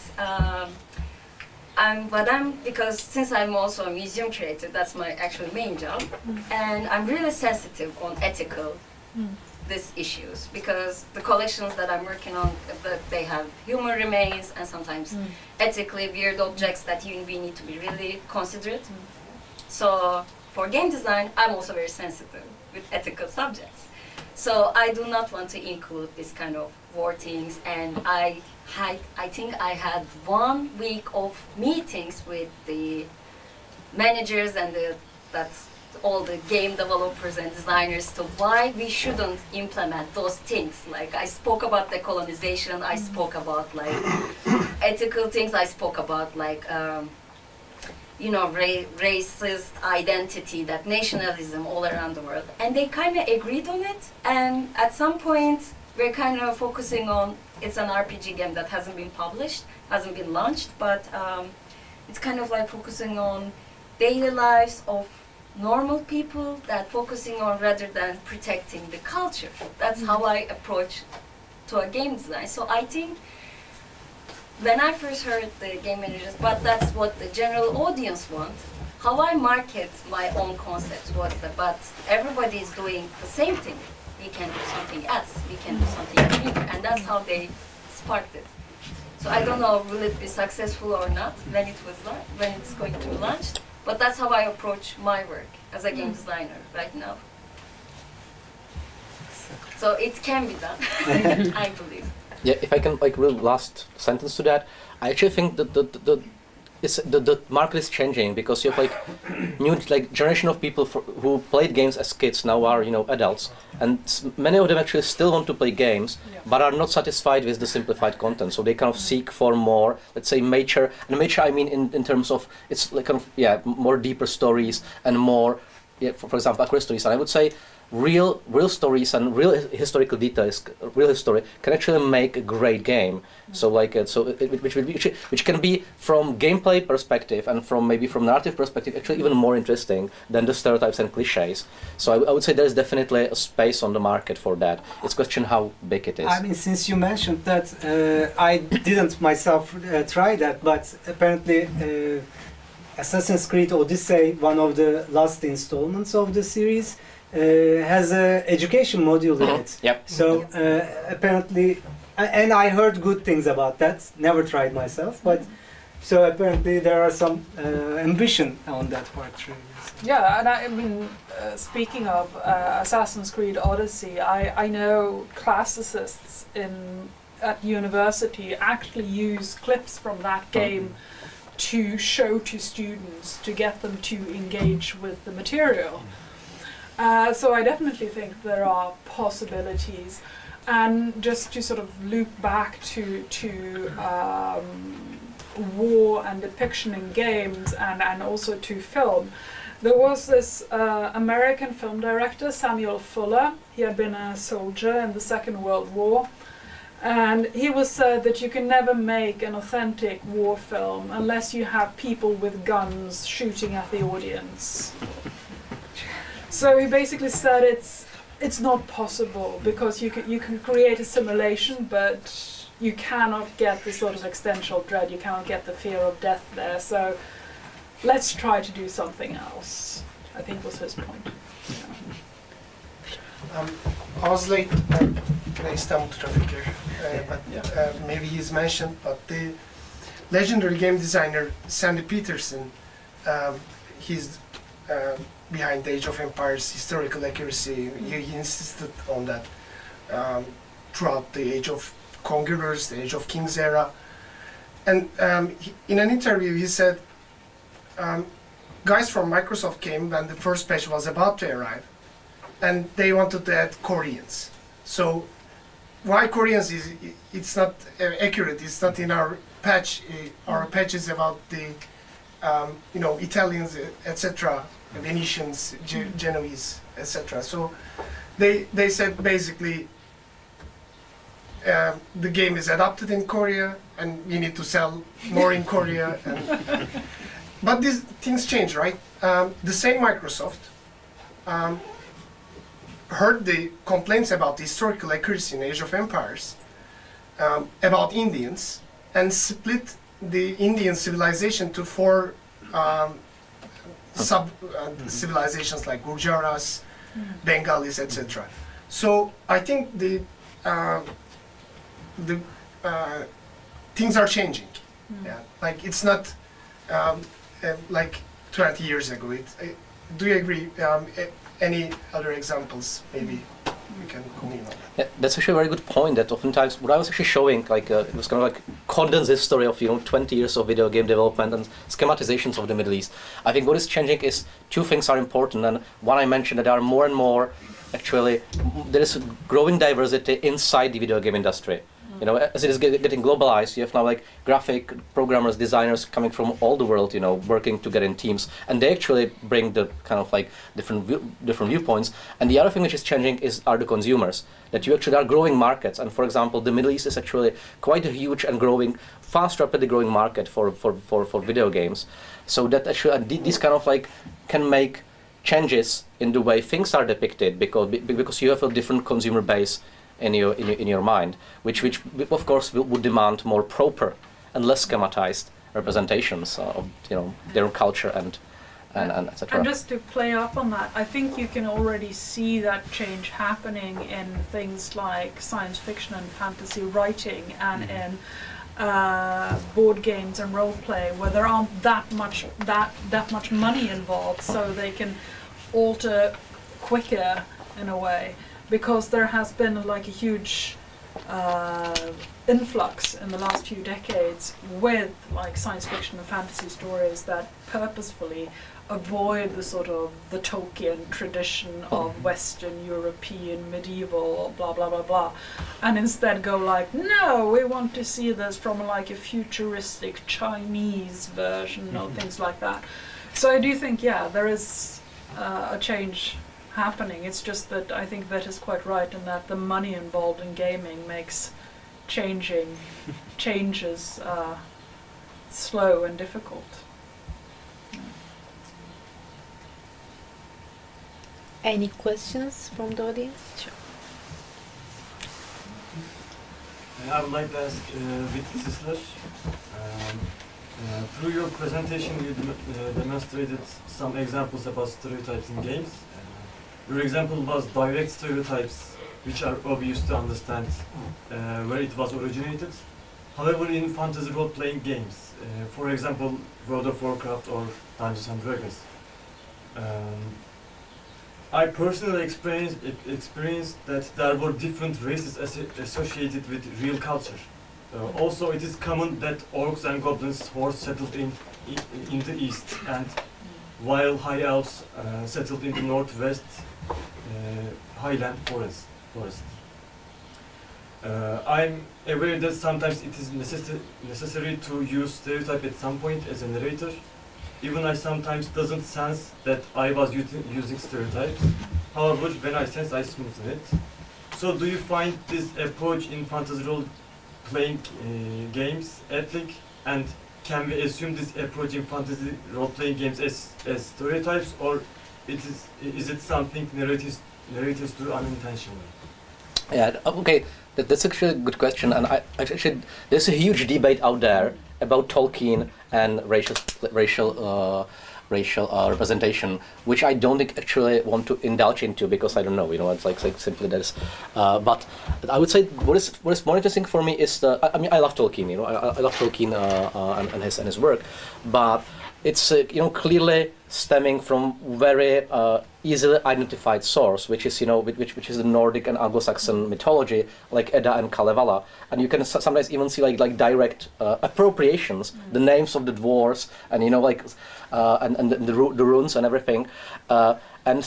because since I'm also a museum curator, that's my actual main job, and I'm really sensitive on ethical these issues, because the collections that I'm working on, they have human remains and sometimes ethically weird objects that we need to be really considerate. So for game design, I'm also very sensitive with ethical subjects. So I do not want to include this kind of war things, and I think I had 1 week of meetings with the managers and all the game developers and designers to why we shouldn't implement those things. Like, I spoke about decolonization, I spoke about like ethical things, I spoke about like you know, racist identity, that nationalism all around the world, and they kind of agreed on it. And at some point we're kind of focusing on, it's an RPG game that hasn't been published, hasn't been launched, but it's kind of like focusing on daily lives of normal people, that focusing on rather than protecting the culture. That's how I approach to a game design. So I think when I first heard the game managers, but that's what the general audience want, how I market my own concepts was that, but everybody is doing the same thing. We can do something else, we can do something unique, and that's how they sparked it. So I don't know, will it be successful or not when it's going to be launched, but that's how I approach my work as a game designer right now. So it can be done, I believe. Yeah, if I can, like, real last sentence to that, I actually think that the market is changing, because you have like new generation of people who played games as kids now are, you know, adults, and many of them actually still want to play games, but are not satisfied with the simplified content. So they kind of seek for more, let's say, mature, and mature I mean in terms of it's like kind of more deeper stories and more, for example, accurate stories. And I would say real stories and real historical details, real history can actually make a great game. So like which can be from gameplay perspective and from maybe from narrative perspective actually even more interesting than the stereotypes and cliches. So I would say there is definitely a space on the market for that. It's a question how big it is. I mean, since you mentioned that, I didn't myself try that, but apparently Assassin's Creed Odyssey, one of the last installments of the series, has a education module in it. Yep. So apparently, and I heard good things about that. Never tried myself, but so apparently there are some ambition on that part. Yeah, and I mean, speaking of Assassin's Creed Odyssey, I know classicists at university actually use clips from that game to show to students to get them to engage with the material. So I definitely think there are possibilities, and just to sort of loop back to war and depiction in games and also to film. There was this American film director, Samuel Fuller. He had been a soldier in the Second World War, and he was said that you can never make an authentic war film unless you have people with guns shooting at the audience. So he basically said it's not possible because you can create a simulation, but you cannot get the sort of existential dread, you cannot get the fear of death there. So let's try to do something else, I think was his point. I was late the Istanbul trafficker, but maybe he's mentioned, but the legendary game designer Sandy Peterson, he's behind the Age of Empires historical accuracy. He insisted on that throughout the Age of Conquerors, the Age of Kings era. And in an interview he said, guys from Microsoft came when the first patch was about to arrive, and they wanted to add Koreans. So why Koreans it's not accurate, it's not in our patch. Our patch is about the Italians, etc., Venetians, Genoese, etc. So they said basically the game is adapted in Korea and we need to sell more in Korea. But these things change, right? The same Microsoft heard the complaints about the historical accuracy in Age of Empires about Indians and split the Indian civilization to four civilizations like Gurjaras, Bengalis, etc. So I think the things are changing. Yeah, like it's not like 20 years ago. Do you agree? Any other examples? Maybe we can comment on that. Yeah, that's actually a very good point. That oftentimes what I was actually showing, like it was kind of like condensed history of 20 years of video game development and schematizations of the Middle East. I think what is changing is two things are important, and one I mentioned that there are more and more. Actually, there is a growing diversity inside the video game industry. As it is getting globalized, you have now like graphic programmers, designers coming from all the world, working together in teams, and they actually bring the kind of like different viewpoints. And the other thing which is changing are the consumers. That you actually are growing markets, and for example, the Middle East is actually quite a huge and growing, rapidly growing market for video games. So that actually these kind of like can make changes in the way things are depicted because you have a different consumer base in your mind, which of course would demand more proper and less schematized representations of their culture and etc. And just to play up on that, I think you can already see that change happening in things like science fiction and fantasy writing and in board games and role play, where there aren't that much money involved, so they can alter quicker in a way. Because there has been like a huge influx in the last few decades with like science fiction and fantasy stories that purposefully avoid the sort of the Tolkien tradition of Western European medieval blah blah blah blah, and instead go like, no, we want to see this from like a futuristic Chinese version or things like that. So I do think there is a change happening. It's just that I think Vet is quite right in that the money involved in gaming makes changes slow and difficult. Any questions from the audience? Sure. I would like to ask Sisler, through your presentation you demonstrated some examples about stereotypes in games. Your example was direct stereotypes, which are obvious to understand where it was originated. However, in fantasy role-playing games, for example, World of Warcraft or Dungeons and Dragons, I personally experienced that there were different races associated with real culture. Also, it is common that orcs and goblins hordes settled in the east, and while high elves settled in the northwest highland forest. I'm aware that sometimes it is necessary to use stereotype at some point as a narrator. Even I sometimes doesn't sense that I was using stereotypes. However, when I sense, I smoothen it. So do you find this approach in fantasy role-playing games ethic? And can we assume this approach in fantasy role-playing games as stereotypes, or is it something narrators do unintentionally? Yeah, okay, that's actually a good question, and actually there's a huge debate out there about Tolkien and racial representation, which I don't actually want to indulge into because I don't know, it's like simply that is. But I would say what is more interesting for me is I mean I love Tolkien, I love Tolkien and his work, but it's clearly stemming from very easily identified source, which is which is the Nordic and Anglo-Saxon mythology, like Edda and Kalevala, and you can sometimes even see like direct appropriations, the names of the dwarves, and and the runes and everything, and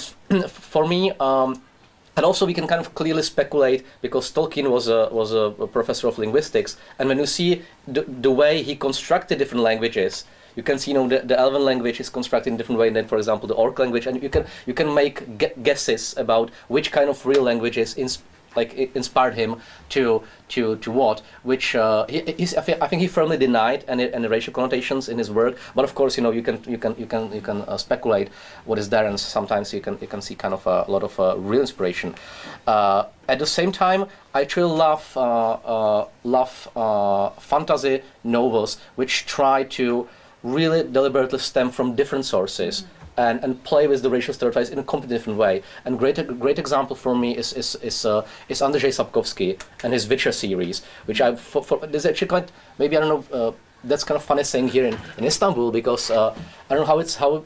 for me. And also we can kind of clearly speculate, because Tolkien was a professor of linguistics, and when you see the way he constructed different languages, you can see the Elven language is constructed in a different way than, for example, the Orc language, and you can make guesses about which kind of real languages inspired him to what, which I think he firmly denied any racial connotations in his work. But of course, you can speculate what is there, and sometimes you can see kind of a lot of real inspiration. At the same time, I actually love fantasy novels which try to really deliberately stem from different sources. And play with the racial stereotypes in a completely different way. And great example for me is Andrzej Sapkowski and his Witcher series, which there's actually quite, maybe I don't know, that's kind of funny saying here in Istanbul, because I don't know how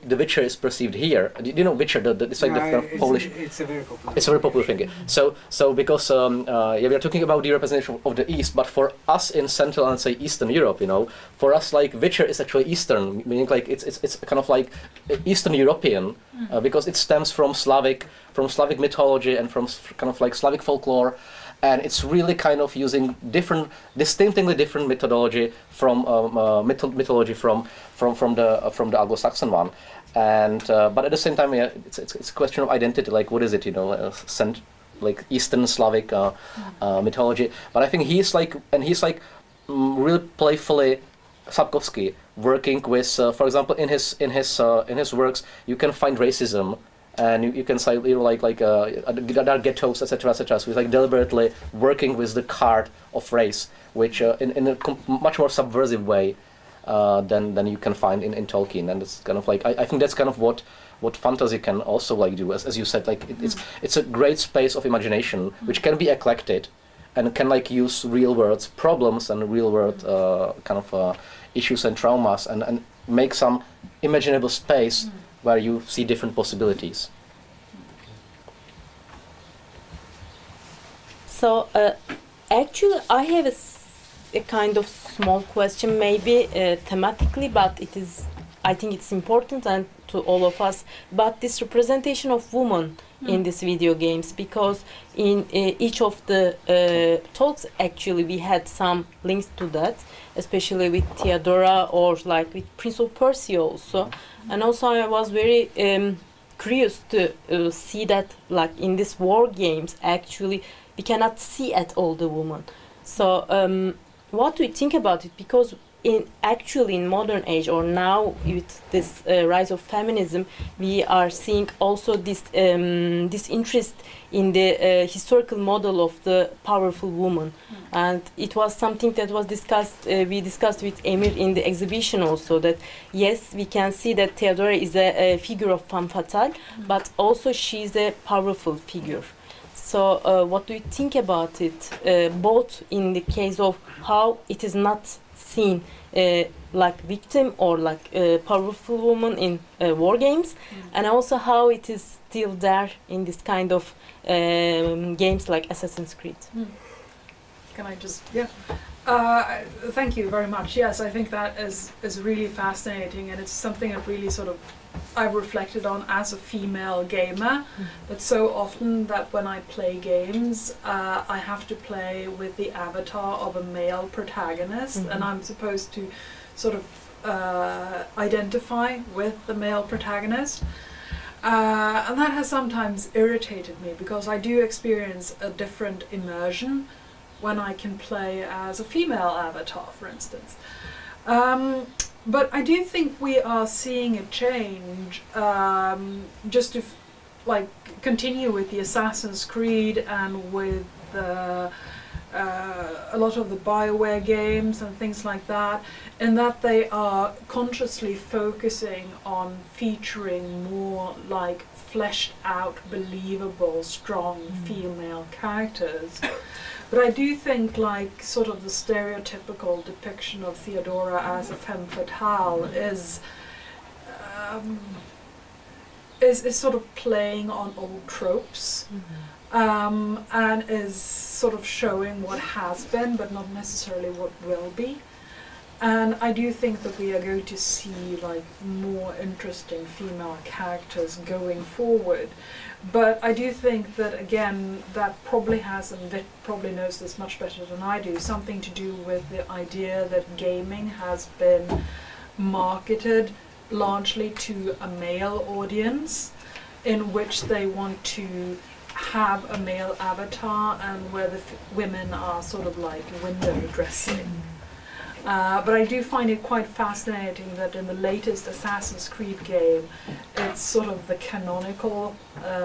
the Witcher is perceived here. Do you know Witcher? It's like the kind of Polish. It's a very popular. It's a very popular thing. So because we are talking about the representation of the East, but for us in Central and say Eastern Europe, for us like Witcher is actually Eastern, meaning like it's kind of like Eastern European, because it stems from Slavic mythology and from kind of like Slavic folklore. And it's really kind of using distinctly different methodology from mythology from the Anglo-Saxon one, and but at the same time, it's a question of identity. Like, what is it? Like Eastern Slavic mythology. But I think he's really playfully Sapkowski working with, for example, in his works, you can find racism. And you can say there are ghettos, etc., etc. So it's like deliberately working with the card of race, which in a much more subversive way than you can find in Tolkien. And it's kind of like I think that's kind of what fantasy can also do, as you said. Like it's a great space of imagination which can be eclectic, and can use real world problems and real world kind of issues and traumas, and make some imaginable space where you see different possibilities. So actually I have a kind of small question, maybe thematically, but I think it's important and to all of us, but this representation of women in these video games, because in each of the talks actually we had some links to that, especially with Theodora or with Prince of Persia also. And also I was very curious to see that, like in these war games, actually we cannot see at all the woman. So what do you think about it? Because in modern age, or now with this rise of feminism, we are seeing also this interest in the historical model of the powerful woman, and it was something that was discussed. We discussed with Emir in the exhibition also, that yes, we can see that Theodora is a figure of femme fatale, but also she's a powerful figure. So what do you think about it, both in the case of how it is not seen like victim or like a powerful woman in war games, and also how it is still there in this kind of games like Assassin's Creed? Can I just, thank you very much. Yes, I think that is really fascinating, and it's something that really sort of I've reflected on as a female gamer, but so often that when I play games, I have to play with the avatar of a male protagonist, and I'm supposed to sort of identify with the male protagonist. And that has sometimes irritated me, because I do experience a different immersion when I can play as a female avatar, for instance. But I do think we are seeing a change, just to continue with the Assassin's Creed and with a lot of the BioWare games and things like that, in that they are consciously focusing on featuring more like fleshed out, believable, strong female characters. But I do think like sort of the stereotypical depiction of Theodora as a femme fatale is sort of playing on old tropes, and is sort of showing what has been but not necessarily what will be. And I do think that we are going to see like more interesting female characters going forward. But I do think that, again, that probably has, and Vit probably knows this much better than I do, something to do with the idea that gaming has been marketed largely to a male audience, in which they want to have a male avatar, and where the women are sort of like window dressing. But I do find it quite fascinating that in the latest Assassin's Creed game, it's sort of the canonical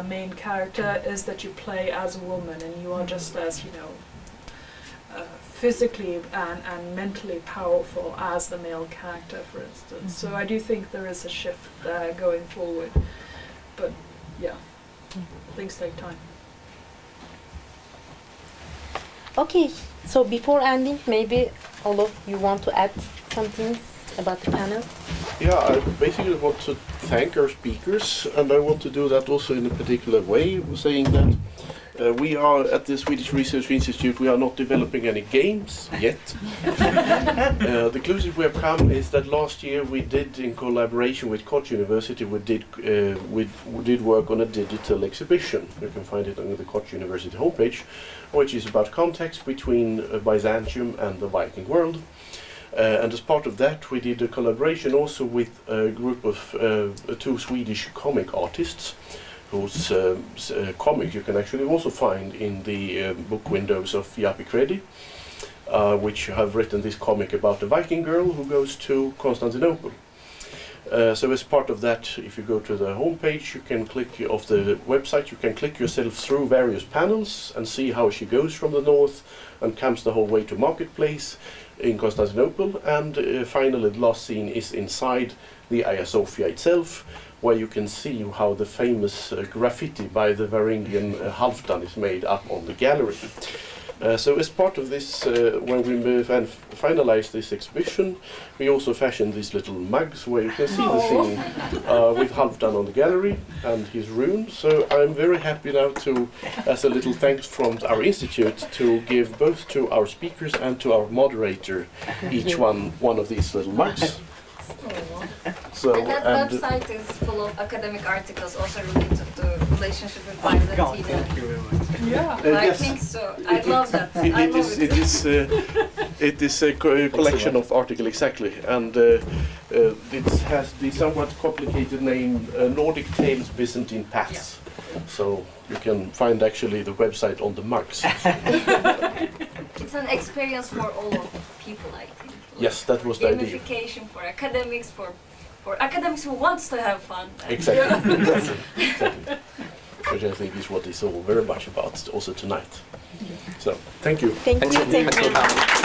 main character is that you play as a woman, and you are just as, you know, physically and mentally powerful as the male character, for instance. So I do think there is a shift there going forward. But yeah, things take time. Okay, so before ending, maybe all of you want to add something about the panel? Yeah, I basically want to thank our speakers, and I want to do that also in a particular way, saying that we are at the Swedish Research Institute, we are not developing any games yet. The closest we have come is that last year we did, in collaboration with Koch University, we did work on a digital exhibition. You can find it on the Koch University homepage, which is about contacts between Byzantium and the Viking world. And as part of that, we did a collaboration also with a group of 2 Swedish comic artists, whose comics you can actually also find in the book windows of Yapi Kredi, which have written this comic about the Viking girl who goes to Constantinople. So as part of that, if you go to the homepage, you can click of the website, you can click yourself through various panels and see how she goes from the north and comes the whole way to Marketplace in Constantinople, and finally the last scene is inside the Hagia Sophia itself, where you can see how the famous graffiti by the Varangian Halfdan is made up on the gallery. So as part of this, when we finalized this exhibition, we also fashioned these little mugs where you can see the scene with Halfdan on the gallery and his rune. So I'm very happy now to, as a little thanks from our institute, to give both to our speakers and to our moderator each one of these little mugs. So, and that website is full of academic articles also related to the relationship with Byzantine. Thank you very much. Yeah, I think so. I love that. It is a collection of articles, exactly, and it's has the somewhat complicated name Nordic Tales Byzantine Paths. So you can find actually the website on the mugs. It's an experience for all of people, I think. Yes, that was the idea. Gamification for academics, for academics who wants to have fun. Exactly. Exactly. Which I think is what it's all very much about also tonight. So, thank you. Thank you. Thank you.